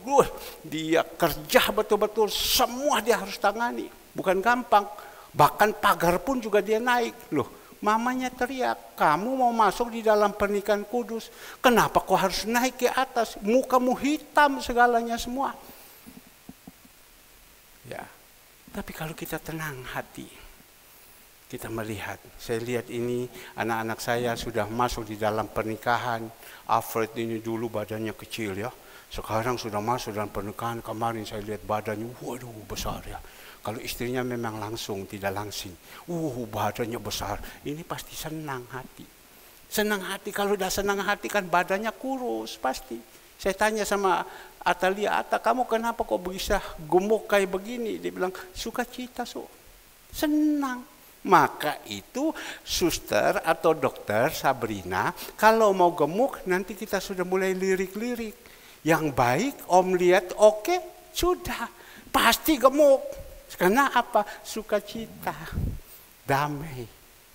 dia kerja betul-betul, semua dia harus tangani. Bukan gampang, bahkan pagar pun juga dia naik. Loh, mamanya teriak, kamu mau masuk di dalam pernikahan kudus, kenapa kau harus naik ke atas, mukamu hitam segalanya semua. Ya, tapi kalau kita tenang hati, kita melihat, saya lihat ini anak-anak saya sudah masuk di dalam pernikahan. Alfred ini dulu badannya kecil ya, sekarang sudah masuk dalam pernikahan. Kemarin saya lihat badannya, waduh besar ya. Kalau istrinya memang langsung, tidak langsing, badannya besar. Ini pasti senang hati. Senang hati, kalau udah senang hati kan badannya kurus pasti. Saya tanya sama Atalia, kamu kenapa kok bisa gemuk kayak begini? Dia bilang, sukacita, senang. Maka itu suster atau dokter Sabrina, kalau mau gemuk nanti kita sudah mulai lirik-lirik. Yang baik om lihat oke, sudah pasti gemuk. Karena apa? Sukacita, damai.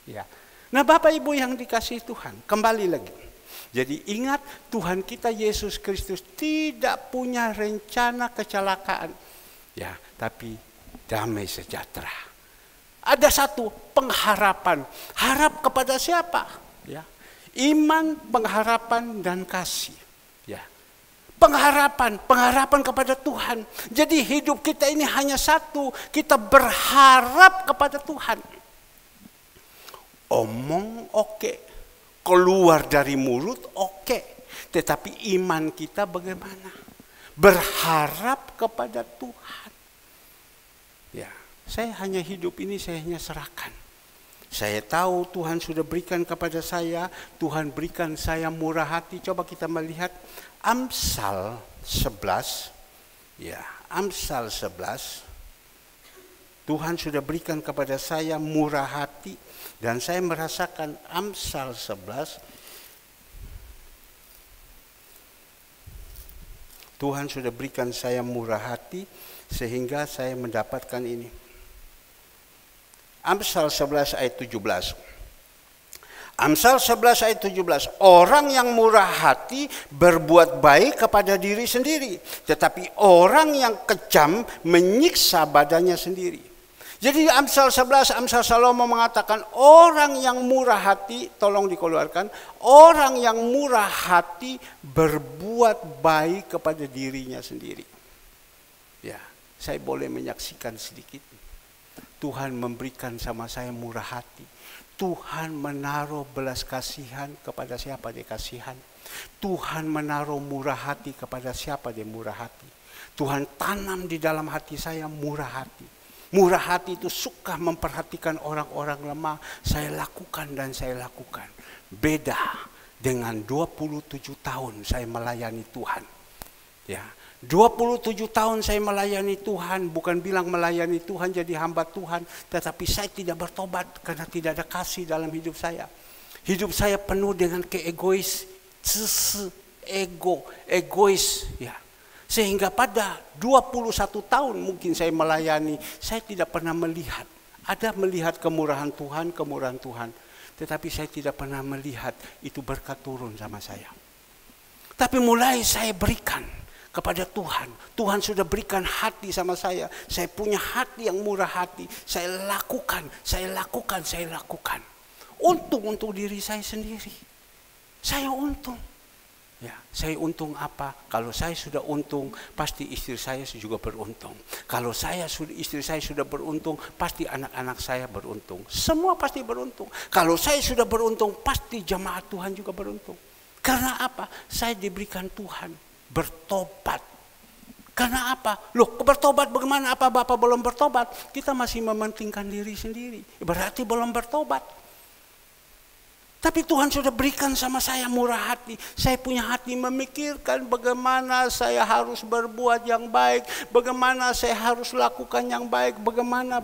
Ya. Nah Bapak Ibu yang dikasihi Tuhan, kembali lagi. Jadi ingat, Tuhan kita Yesus Kristus tidak punya rencana kecelakaan. Ya, tapi damai sejahtera. Ada satu pengharapan. Harap kepada siapa? Ya. Iman, pengharapan, dan kasih. Ya. Pengharapan kepada Tuhan. Jadi hidup kita ini hanya satu. Kita berharap kepada Tuhan. Omong oke. Keluar dari mulut oke. Tetapi iman kita bagaimana? Berharap kepada Tuhan. Ya. Saya hanya hidup ini, saya hanya serahkan. Saya tahu Tuhan sudah berikan kepada saya, Tuhan berikan saya murah hati. Coba kita melihat Amsal 11. Ya, Amsal 11. Tuhan sudah berikan kepada saya murah hati dan saya merasakan Amsal 11. Tuhan sudah berikan saya murah hati sehingga saya mendapatkan ini. Amsal 11 ayat 17. Amsal 11 ayat 17. Orang yang murah hati berbuat baik kepada diri sendiri, tetapi orang yang kejam menyiksa badannya sendiri. Jadi Amsal 11, Amsal Salomo mengatakan orang yang murah hati, tolong dikeluarkan, orang yang murah hati berbuat baik kepada dirinya sendiri. Ya, saya boleh menyaksikan sedikit. Tuhan memberikan sama saya murah hati. Tuhan menaruh belas kasihan kepada siapa dia kasihan. Tuhan menaruh murah hati kepada siapa dia murah hati. Tuhan tanam di dalam hati saya murah hati. Murah hati itu suka memperhatikan orang-orang lemah. Saya lakukan dan saya lakukan. Beda dengan 27 tahun saya melayani Tuhan. Ya. 27 tahun saya melayani Tuhan, bukan bilang melayani Tuhan jadi hamba Tuhan, tetapi saya tidak bertobat karena tidak ada kasih dalam hidup saya. Hidup saya penuh dengan egois ya. Sehingga pada 21 tahun mungkin saya melayani, saya tidak pernah melihat, ada melihat kemurahan Tuhan, tetapi saya tidak pernah melihat itu berkat turun sama saya. Tapi mulai saya berikan kepada Tuhan. Tuhan sudah berikan hati sama saya. Saya punya hati yang murah hati. Saya lakukan. Untung untuk diri saya sendiri. Saya untung. Ya, saya untung apa? Kalau saya sudah untung, pasti istri saya juga beruntung. Kalau istri saya sudah beruntung, pasti anak-anak saya beruntung. Semua pasti beruntung. Kalau saya sudah beruntung, pasti jemaat Tuhan juga beruntung. Karena apa? Saya diberikan Tuhan bertobat. Karena apa? Loh, bertobat bagaimana? Apa Bapak belum bertobat? Kita masih mementingkan diri sendiri. Berarti belum bertobat. Tapi Tuhan sudah berikan sama saya murah hati. Saya punya hati memikirkan bagaimana saya harus berbuat yang baik. Bagaimana saya harus lakukan yang baik. Bagaimana.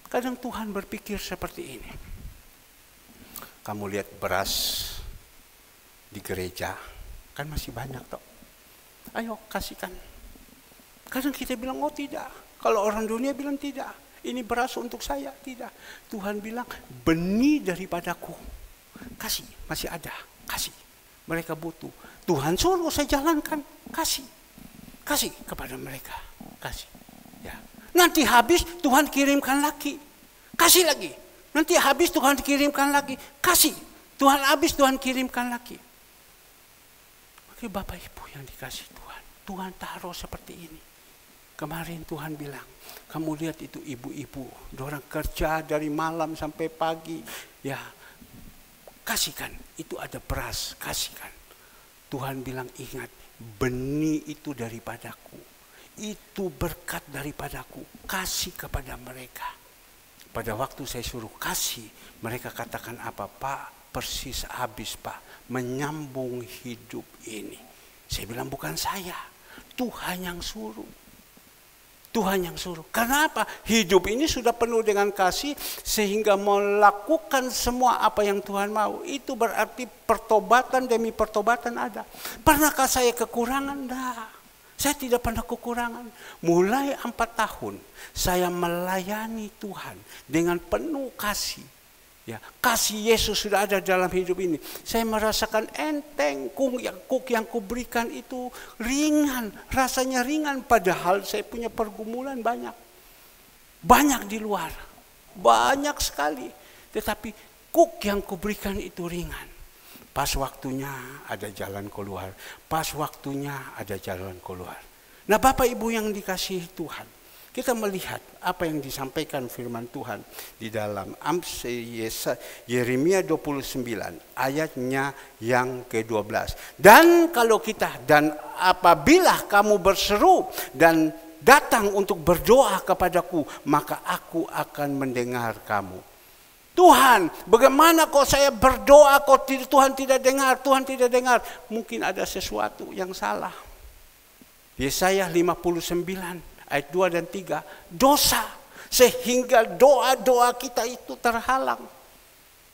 Kadang Tuhan berpikir seperti ini. Kamu lihat beras di gereja. Kan masih banyak toh. Ayo kasihkan. Kadang kita bilang oh tidak. Kalau orang dunia bilang tidak. ini beras untuk saya. Tidak. Tuhan bilang, benih daripadaku. Kasih, masih ada. Kasih. Mereka butuh. Tuhan suruh saya jalankan. Kasih. Kasih kepada mereka. Kasih. Ya. Nanti habis Tuhan kirimkan lagi. Kasih lagi. Nanti habis Tuhan kirimkan lagi. Kasih. Tuhan habis Tuhan kirimkan lagi. Oke, Bapak Ibu yang dikasih Tuhan. Tuhan taruh seperti ini. Kemarin Tuhan bilang, kamu lihat itu ibu-ibu, orang kerja dari malam sampai pagi, ya kasihkan, itu ada beras, kasihkan. Tuhan bilang, ingat, benih itu daripadaku, itu berkat daripadaku, kasih kepada mereka. Pada waktu saya suruh kasih, mereka katakan apa? Pak, persis habis Pak, menyambung hidup ini. Saya bilang bukan saya, Tuhan yang suruh. Tuhan yang suruh. Karena apa? Hidup ini sudah penuh dengan kasih sehingga melakukan semua apa yang Tuhan mau. Itu berarti pertobatan demi pertobatan ada. Pernahkah saya kekurangan? Tidak. Saya tidak pernah kekurangan. Mulai 4 tahun saya melayani Tuhan dengan penuh kasih. Ya, kasih Yesus sudah ada dalam hidup ini. Saya merasakan enteng, kuk yang kuberikan itu ringan, rasanya ringan. Padahal saya punya pergumulan banyak. Banyak di luar, banyak sekali. Tetapi kuk yang kuberikan itu ringan. Pas waktunya ada jalan keluar, pas waktunya ada jalan keluar. Nah Bapak Ibu yang dikasihi Tuhan, kita melihat apa yang disampaikan firman Tuhan di dalam Yeremia 29 ayatnya yang ke-12. Dan apabila kamu berseru dan datang untuk berdoa kepadaku, maka aku akan mendengar kamu. Tuhan, bagaimana kok saya berdoa kok Tuhan tidak dengar, Tuhan tidak dengar. Mungkin ada sesuatu yang salah. Yesaya 59 ayat 2 dan 3, dosa sehingga doa-doa kita itu terhalang.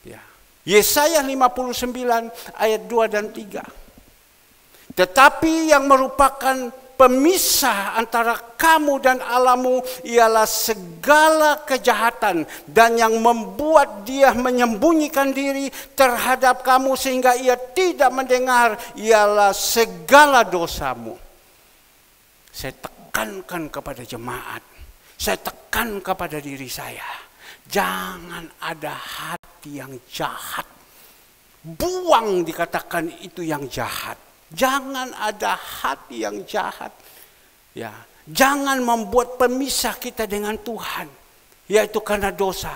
Ya. Yesaya 59 ayat 2 dan 3. Tetapi yang merupakan pemisah antara kamu dan Allahmu ialah segala kejahatan, dan yang membuat dia menyembunyikan diri terhadap kamu sehingga ia tidak mendengar ialah segala dosamu. Saya tekankan kepada jemaat, saya tekan kepada diri saya, jangan ada hati yang jahat. Buang dikatakan itu yang jahat. Jangan ada hati yang jahat. Ya, jangan membuat pemisah kita dengan Tuhan, yaitu karena dosa.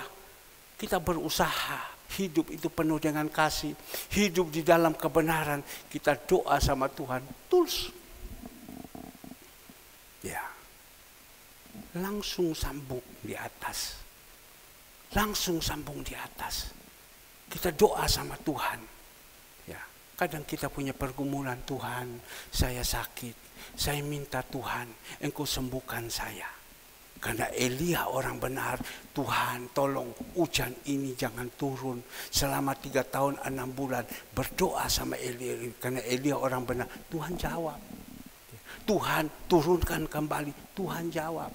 Kita berusaha hidup itu penuh dengan kasih, hidup di dalam kebenaran. Kita doa sama Tuhan, tulus. Ya, langsung sambung di atas. Langsung sambung di atas. Kita doa sama Tuhan. Ya, kadang kita punya pergumulan, Tuhan, saya sakit. Saya minta Tuhan, Engkau sembuhkan saya. Karena Elia orang benar, Tuhan tolong hujan ini jangan turun. Selama 3 tahun 6 bulan berdoa sama Elia. Karena Elia orang benar, Tuhan jawab. Tuhan turunkan kembali, Tuhan jawab.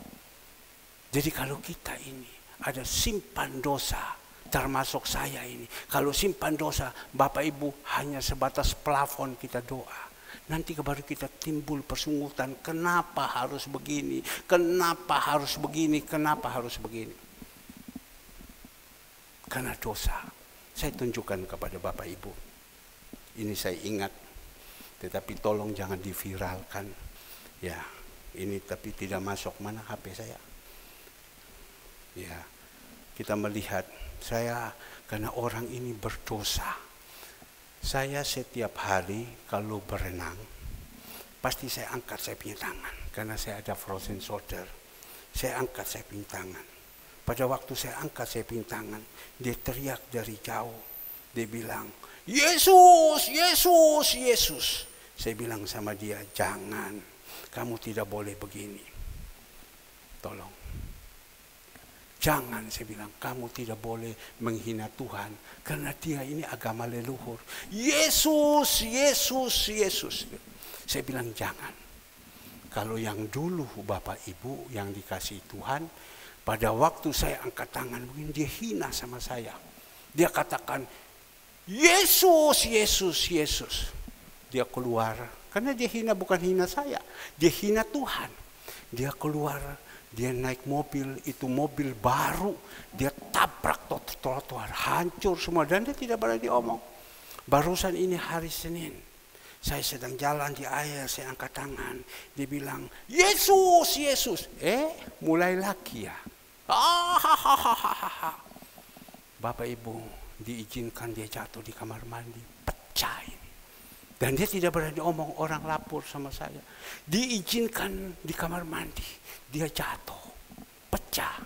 Jadi kalau kita ini ada simpan dosa, termasuk saya ini. Kalau simpan dosa, Bapak Ibu hanya sebatas plafon kita doa. Nanti baru kita timbul persungutan, kenapa harus begini, kenapa harus begini, kenapa harus begini. Karena dosa. Saya tunjukkan kepada Bapak Ibu. Ini saya ingat, tetapi tolong jangan diviralkan. Ya, ini tapi tidak masuk, mana HP saya. Ya, kita melihat saya karena orang ini berdosa. Saya setiap hari kalau berenang, pasti saya angkat saya punya tangan. Karena saya ada frozen shoulder. Saya angkat saya punya tangan. Pada waktu saya angkat saya punya tangan, dia teriak dari jauh. Dia bilang, Yesus, Yesus, Yesus. Saya bilang sama dia, jangan. Kamu tidak boleh begini. Tolong. Jangan, saya bilang, kamu tidak boleh menghina Tuhan. Karena dia ini agama leluhur. Yesus, Yesus, Yesus. Saya bilang jangan. Kalau yang dulu Bapak Ibu yang dikasihi Tuhan, Pada waktu saya angkat tangan, mungkin dia hina sama saya. Dia katakan, Yesus, Yesus, Yesus. Dia keluar, karena dia hina bukan hina saya, dia hina Tuhan. Dia keluar, dia naik mobil, itu mobil baru, dia tabrak trotoar, hancur semua, dan dia tidak berani omong. Barusan ini hari Senin, saya sedang jalan di air, saya angkat tangan, dia bilang, Yesus, Yesus. Mulai lagi ya. Bapak Ibu, diizinkan dia jatuh di kamar mandi, pecah ini. Dan dia tidak berani omong, orang lapor sama saya. Diizinkan di kamar mandi, dia jatuh, pecah.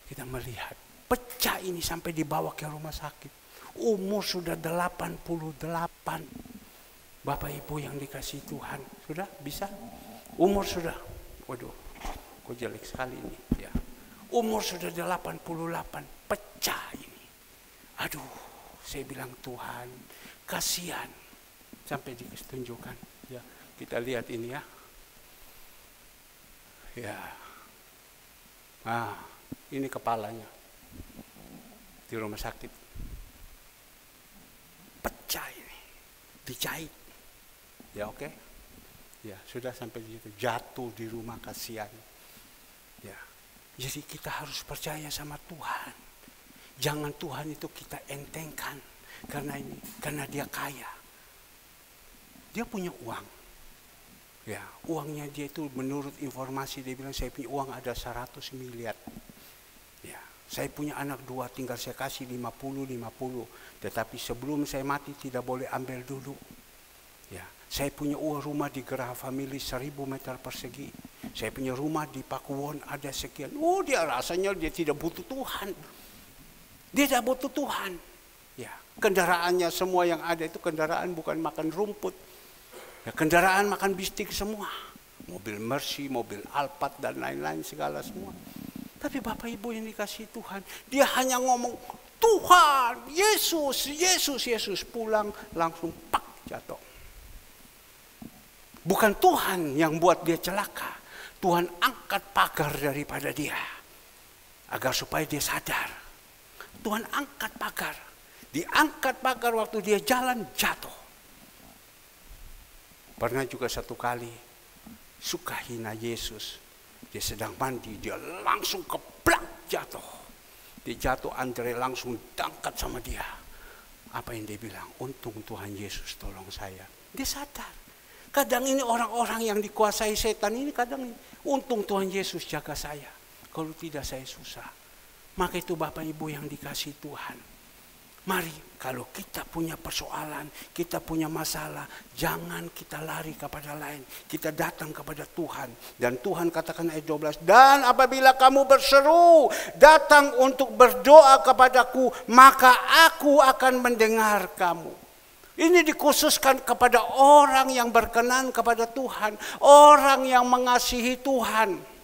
Kita melihat, pecah ini sampai dibawa ke rumah sakit. Umur sudah 88. Bapak Ibu yang dikasih Tuhan, sudah bisa? Umur sudah, waduh, kok jelek sekali ini ya. Umur sudah 88, pecah ini. Aduh, saya bilang Tuhan, kasihan. Sampai ditunjukkan. Ya, kita lihat ini ya. Ya. Ini kepalanya. Di rumah sakit. Pecah ini. Dijahit. Ya, oke. Ya, sudah sampai di situ. Jatuh di rumah, kasihan. Ya. Jadi kita harus percaya sama Tuhan. Jangan Tuhan itu kita entengkan karena dia kaya. Dia punya uang. Ya, uangnya dia itu menurut informasi dia bilang saya punya uang ada 100 miliar. Ya, saya punya anak 2 tinggal saya kasih 50. Tetapi sebelum saya mati tidak boleh ambil dulu. Ya, saya punya rumah di Geraha Family 1000 meter persegi. Saya punya rumah di Pakuwon ada sekian. Dia rasanya dia tidak butuh Tuhan. Dia tidak butuh Tuhan. Ya, kendaraannya semua yang ada itu kendaraan bukan makan rumput. Ya, kendaraan makan bistik semua. Mobil Mercy, mobil Alphard dan lain-lain segala semua. Tapi Bapak Ibu yang dikasih Tuhan, dia hanya ngomong Tuhan, Yesus, Yesus, Yesus, pulang langsung pak jatuh. Bukan Tuhan yang buat dia celaka. Tuhan angkat pagar daripada dia. Agar supaya dia sadar. Tuhan angkat pagar. Diangkat pagar waktu dia jalan jatuh. Pernah juga satu kali suka hina Yesus. Dia sedang mandi, dia langsung keblak jatuh. Dia jatuh, Andre langsung diangkat sama dia. Apa yang dia bilang? Untung Tuhan Yesus tolong saya. Dia sadar. Kadang ini orang-orang yang dikuasai setan ini kadang ini. Untung Tuhan Yesus jaga saya. Kalau tidak saya susah. Maka itu Bapak Ibu yang dikasih Tuhan. Mari kalau kita punya persoalan, kita punya masalah, jangan kita lari kepada lain. Kita datang kepada Tuhan. Dan Tuhan katakan ayat 12, dan apabila kamu berseru, datang untuk berdoa kepadaku, maka aku akan mendengar kamu. Ini dikhususkan kepada orang yang berkenan kepada Tuhan, orang yang mengasihi Tuhan.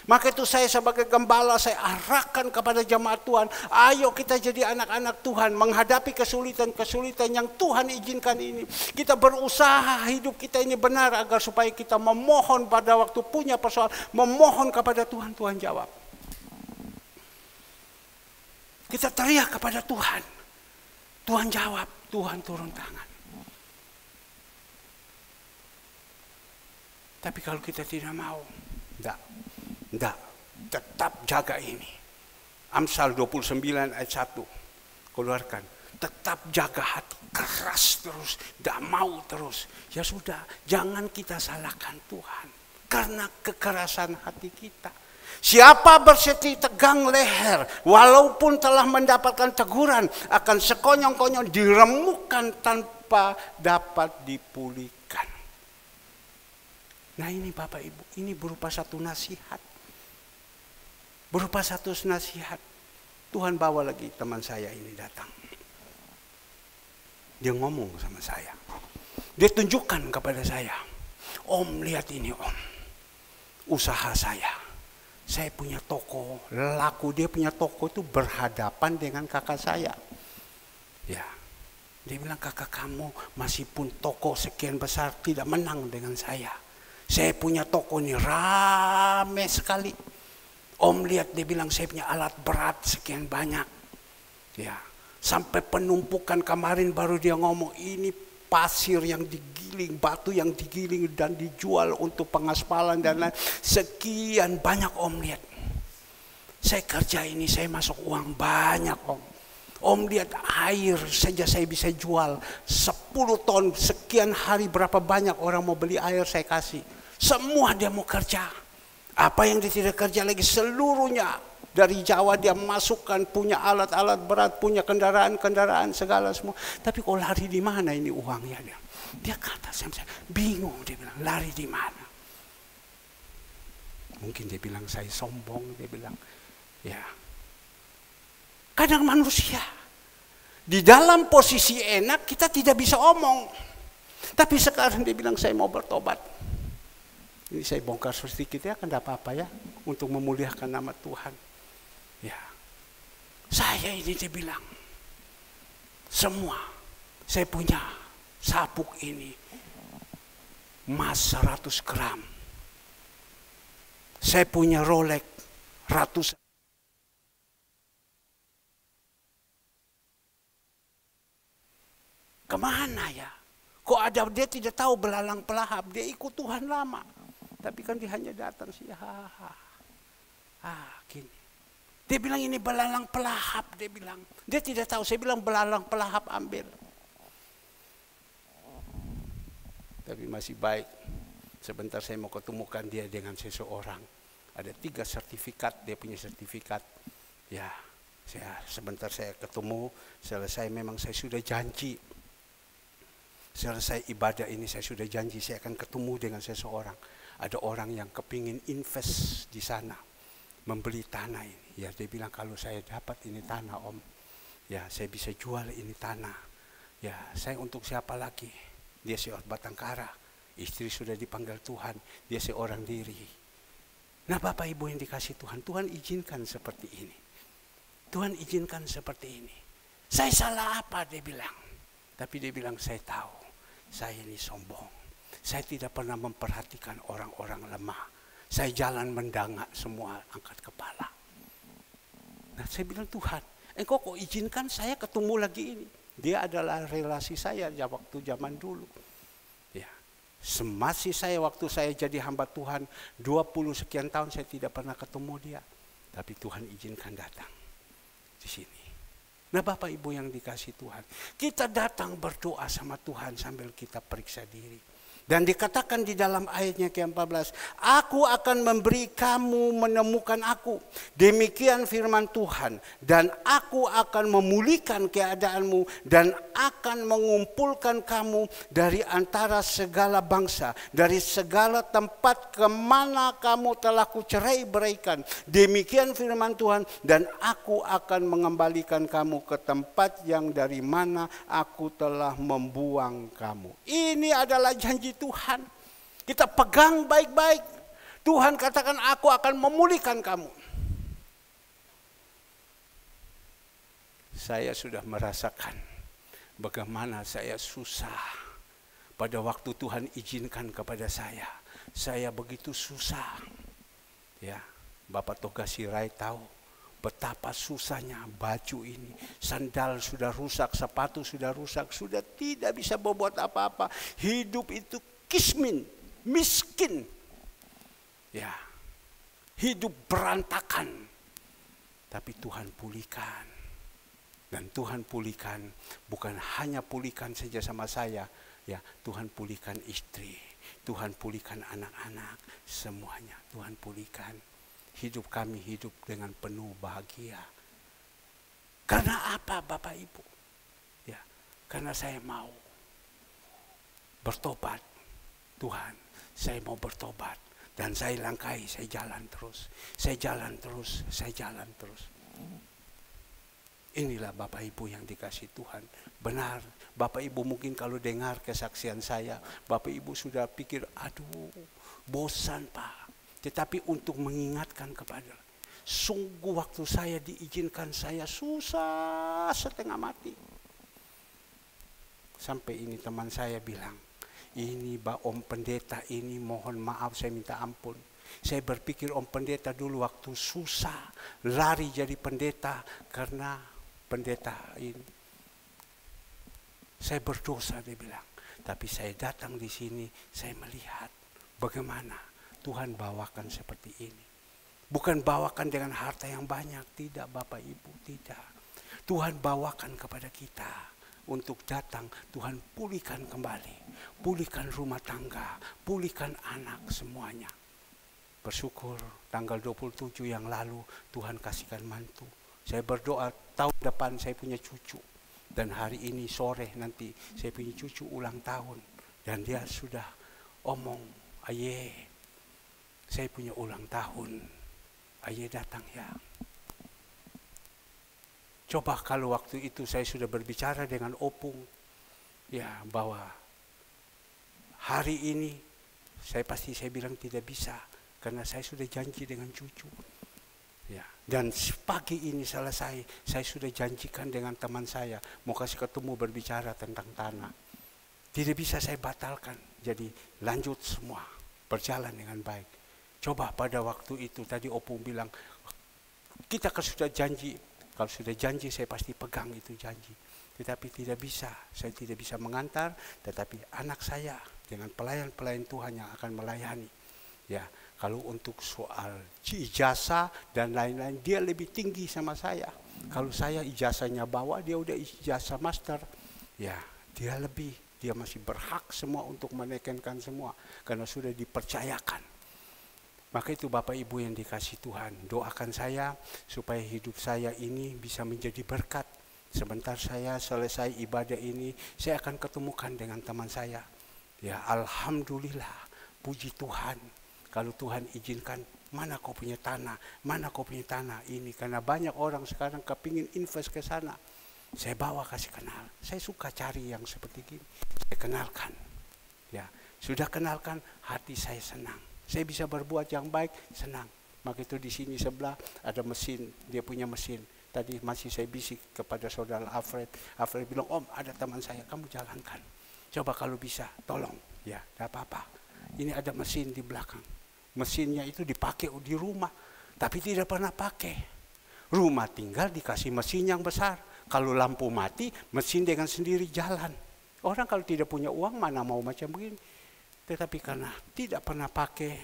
Maka itu saya sebagai gembala, saya arahkan kepada jemaat Tuhan, ayo kita jadi anak-anak Tuhan, menghadapi kesulitan-kesulitan yang Tuhan izinkan ini. Kita berusaha hidup kita ini benar agar supaya kita memohon pada waktu punya persoalan, memohon kepada Tuhan, Tuhan jawab. Kita teriak kepada Tuhan, Tuhan jawab, Tuhan turun tangan. Tapi kalau kita tidak mau, enggak, tetap jaga ini. Amsal 29 ayat 1 keluarkan. Tetap jaga hati, keras terus, tidak mau terus. Ya sudah, jangan kita salahkan Tuhan. Karena kekerasan hati kita. Siapa berseti tegang leher, walaupun telah mendapatkan teguran, akan sekonyong-konyong diremukkan tanpa dapat dipulihkan. Nah ini Bapak Ibu, ini berupa satu nasihat. Berupa satu nasihat. Tuhan bawa lagi teman saya ini datang. Dia ngomong sama saya. Dia tunjukkan kepada saya. Om lihat ini om. Usaha saya. Saya punya toko, laku dia punya toko itu berhadapan dengan kakak saya. Ya. Dia bilang kakak kamu masih pun toko sekian besar tidak menang dengan saya. Saya punya toko ini rame sekali. Om lihat, dia bilang saya punya alat berat sekian banyak. Ya, sampai penumpukan kemarin baru dia ngomong ini pasir yang digiling, batu yang digiling dan dijual untuk pengaspalan dan lain. Sekian banyak Om lihat. Saya kerja ini, saya masuk uang banyak Om. Om lihat air saja saya bisa jual 10 ton sekian hari, berapa banyak orang mau beli air saya kasih. Semua dia mau kerja. Apa yang dia tidak kerja lagi seluruhnya dari Jawa dia masukkan, punya alat-alat berat, punya kendaraan-kendaraan segala semua. Tapi kok lari di mana ini uangnya dia? Dia kata saya bingung, dia bilang lari di mana? Mungkin dia bilang saya sombong, dia bilang ya. Kadang manusia di dalam posisi enak kita tidak bisa omong. Tapi sekarang dia bilang saya mau bertobat. Ini saya bongkar sedikit ya, kan tidak apa-apa ya, untuk memuliakan nama Tuhan. Ya, saya ini dia bilang, semua saya punya sabuk ini emas 100 gram. Saya punya Rolex ratusan. Kemana ya? Kok ada dia tidak tahu belalang pelahap, dia ikut Tuhan lama. Tapi kan dia hanya datang sih, gini. Dia bilang ini belalang pelahap, dia bilang. Dia tidak tahu, saya bilang belalang pelahap ambil. Tapi masih baik, sebentar saya mau ketemukan dia dengan seseorang. Ada 3 sertifikat, dia punya sertifikat. Ya, sebentar saya ketemu, selesai memang saya sudah janji. Selesai ibadah ini saya sudah janji saya akan ketemu dengan seseorang. Ada orang yang kepingin invest di sana, membeli tanah ini. Ya dia bilang kalau saya dapat ini tanah Om, ya saya bisa jual ini tanah. Ya saya untuk siapa lagi? Dia seorang Batangkara, istri sudah dipanggil Tuhan, dia seorang diri. Nah Bapak Ibu yang dikasih Tuhan, Tuhan izinkan seperti ini. Tuhan izinkan seperti ini. Saya salah apa dia bilang? Tapi dia bilang saya tahu, saya ini sombong. Saya tidak pernah memperhatikan orang-orang lemah. Saya jalan mendangak semua, angkat kepala. Nah saya bilang Tuhan, engkau kok izinkan saya ketemu lagi ini. Dia adalah relasi saya waktu zaman dulu. Ya, semasih saya waktu saya jadi hamba Tuhan, 20 sekian tahun saya tidak pernah ketemu dia. Tapi Tuhan izinkan datang di sini. Nah Bapak Ibu yang dikasih Tuhan, kita datang berdoa sama Tuhan sambil kita periksa diri. Dan dikatakan di dalam ayatnya ke-14, aku akan memberi kamu menemukan aku. Demikian firman Tuhan. Dan aku akan memulihkan keadaanmu dan akan mengumpulkan kamu dari antara segala bangsa. Dari segala tempat kemana kamu telah kucerai-beraikan. Demikian firman Tuhan. Dan aku akan mengembalikan kamu ke tempat yang dari mana aku telah membuang kamu. Ini adalah janji Tuhan. Kita pegang baik-baik. Tuhan katakan aku akan memulihkan kamu. Saya sudah merasakan bagaimana saya susah pada waktu Tuhan izinkan kepada saya. Saya begitu susah. Ya, Bapak Toga Sirai tahu betapa susahnya baju ini. Sandal sudah rusak, sepatu sudah rusak, sudah tidak bisa berbuat apa-apa. Hidup itu miskin. Ya. Hidup berantakan. Tapi Tuhan pulihkan. Dan Tuhan pulihkan bukan hanya pulihkan saja sama saya, ya, Tuhan pulihkan istri, Tuhan pulihkan anak-anak, semuanya Tuhan pulihkan. Hidup kami hidup dengan penuh bahagia. Karena apa Bapak Ibu? Ya, karena saya mau bertobat. Tuhan, saya mau bertobat dan saya langkahi, saya jalan terus. Saya jalan terus, saya jalan terus. Inilah Bapak Ibu yang dikasih Tuhan. Benar, Bapak Ibu mungkin kalau dengar kesaksian saya, Bapak Ibu sudah pikir, aduh, bosan Pak. Tetapi untuk mengingatkan kepada, sungguh waktu saya diizinkan saya susah setengah mati. Sampai ini teman saya bilang, ini Om Pendeta ini mohon maaf saya minta ampun. Saya berpikir Om Pendeta dulu waktu susah, lari jadi pendeta karena pendeta ini. Saya berdosa, dia bilang. Tapi saya datang di sini, saya melihat bagaimana Tuhan bawakan seperti ini. Bukan bawakan dengan harta yang banyak, tidak Bapak Ibu, tidak. Tuhan bawakan kepada kita untuk datang, Tuhan pulihkan kembali. Pulihkan rumah tangga, pulihkan anak semuanya. Bersyukur tanggal 27 yang lalu Tuhan kasihkan mantu. Saya berdoa tahun depan saya punya cucu. Dan hari ini sore nanti saya punya cucu ulang tahun. Dan dia sudah omong, Aye, saya punya ulang tahun. Aye datang ya. Coba kalau waktu itu saya sudah berbicara dengan Opung, ya bahwa hari ini saya bilang tidak bisa karena saya sudah janji dengan cucu. Ya, dan pagi ini selesai, saya sudah janjikan dengan teman saya mau kasih ketemu berbicara tentang tanah. Tidak bisa saya batalkan, jadi lanjut semua berjalan dengan baik. Coba pada waktu itu tadi Opung bilang kita kan sudah janji. Kalau sudah janji saya pasti pegang itu janji. Tetapi tidak bisa, saya tidak bisa mengantar, tetapi anak saya dengan pelayan-pelayan Tuhan yang akan melayani. Ya, kalau untuk soal ijazah dan lain-lain, dia lebih tinggi sama saya. Kalau saya ijazahnya bawah, dia udah ijazah master. Ya, dia masih berhak semua untuk menekankan semua karena sudah dipercayakan. Maka itu Bapak Ibu yang dikasih Tuhan, doakan saya supaya hidup saya ini bisa menjadi berkat. Sebentar saya selesai ibadah ini, saya akan ketemukan dengan teman saya. Ya, alhamdulillah, puji Tuhan. Kalau Tuhan izinkan, mana kau punya tanah, mana kau punya tanah ini. Karena banyak orang sekarang kepingin invest ke sana. Saya bawa kasih kenal. Saya suka cari yang seperti gini. Saya kenalkan. Ya, sudah kenalkan, hati saya senang. Saya bisa berbuat yang baik, senang. Maka itu di sini sebelah ada mesin, dia punya mesin. Tadi masih saya bisik kepada saudara Alfred. Alfred bilang, Om ada teman saya, kamu jalankan. Coba kalau bisa, tolong. Ya, tidak apa-apa. Ini ada mesin di belakang. Mesinnya itu dipakai di rumah, tapi tidak pernah pakai. Rumah tinggal dikasih mesin yang besar. Kalau lampu mati, mesin dengan sendiri jalan. Orang kalau tidak punya uang, mana mau macam begini. Tetapi karena tidak pernah pakai,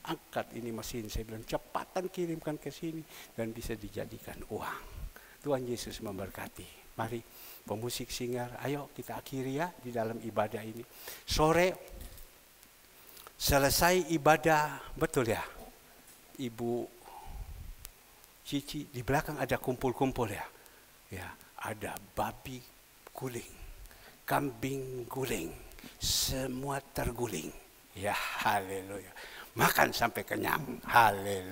angkat ini mesin. Saya bilang cepatan kirimkan ke sini dan bisa dijadikan uang. Tuhan Yesus memberkati. Mari pemusik singer, ayo kita akhiri ya di dalam ibadah ini. Sore selesai ibadah, betul ya Ibu Cici, di belakang ada kumpul-kumpul ya. Ya, ada babi guling, kambing guling. Semua terguling. Ya, haleluya. Makan sampai kenyang. Haleluya.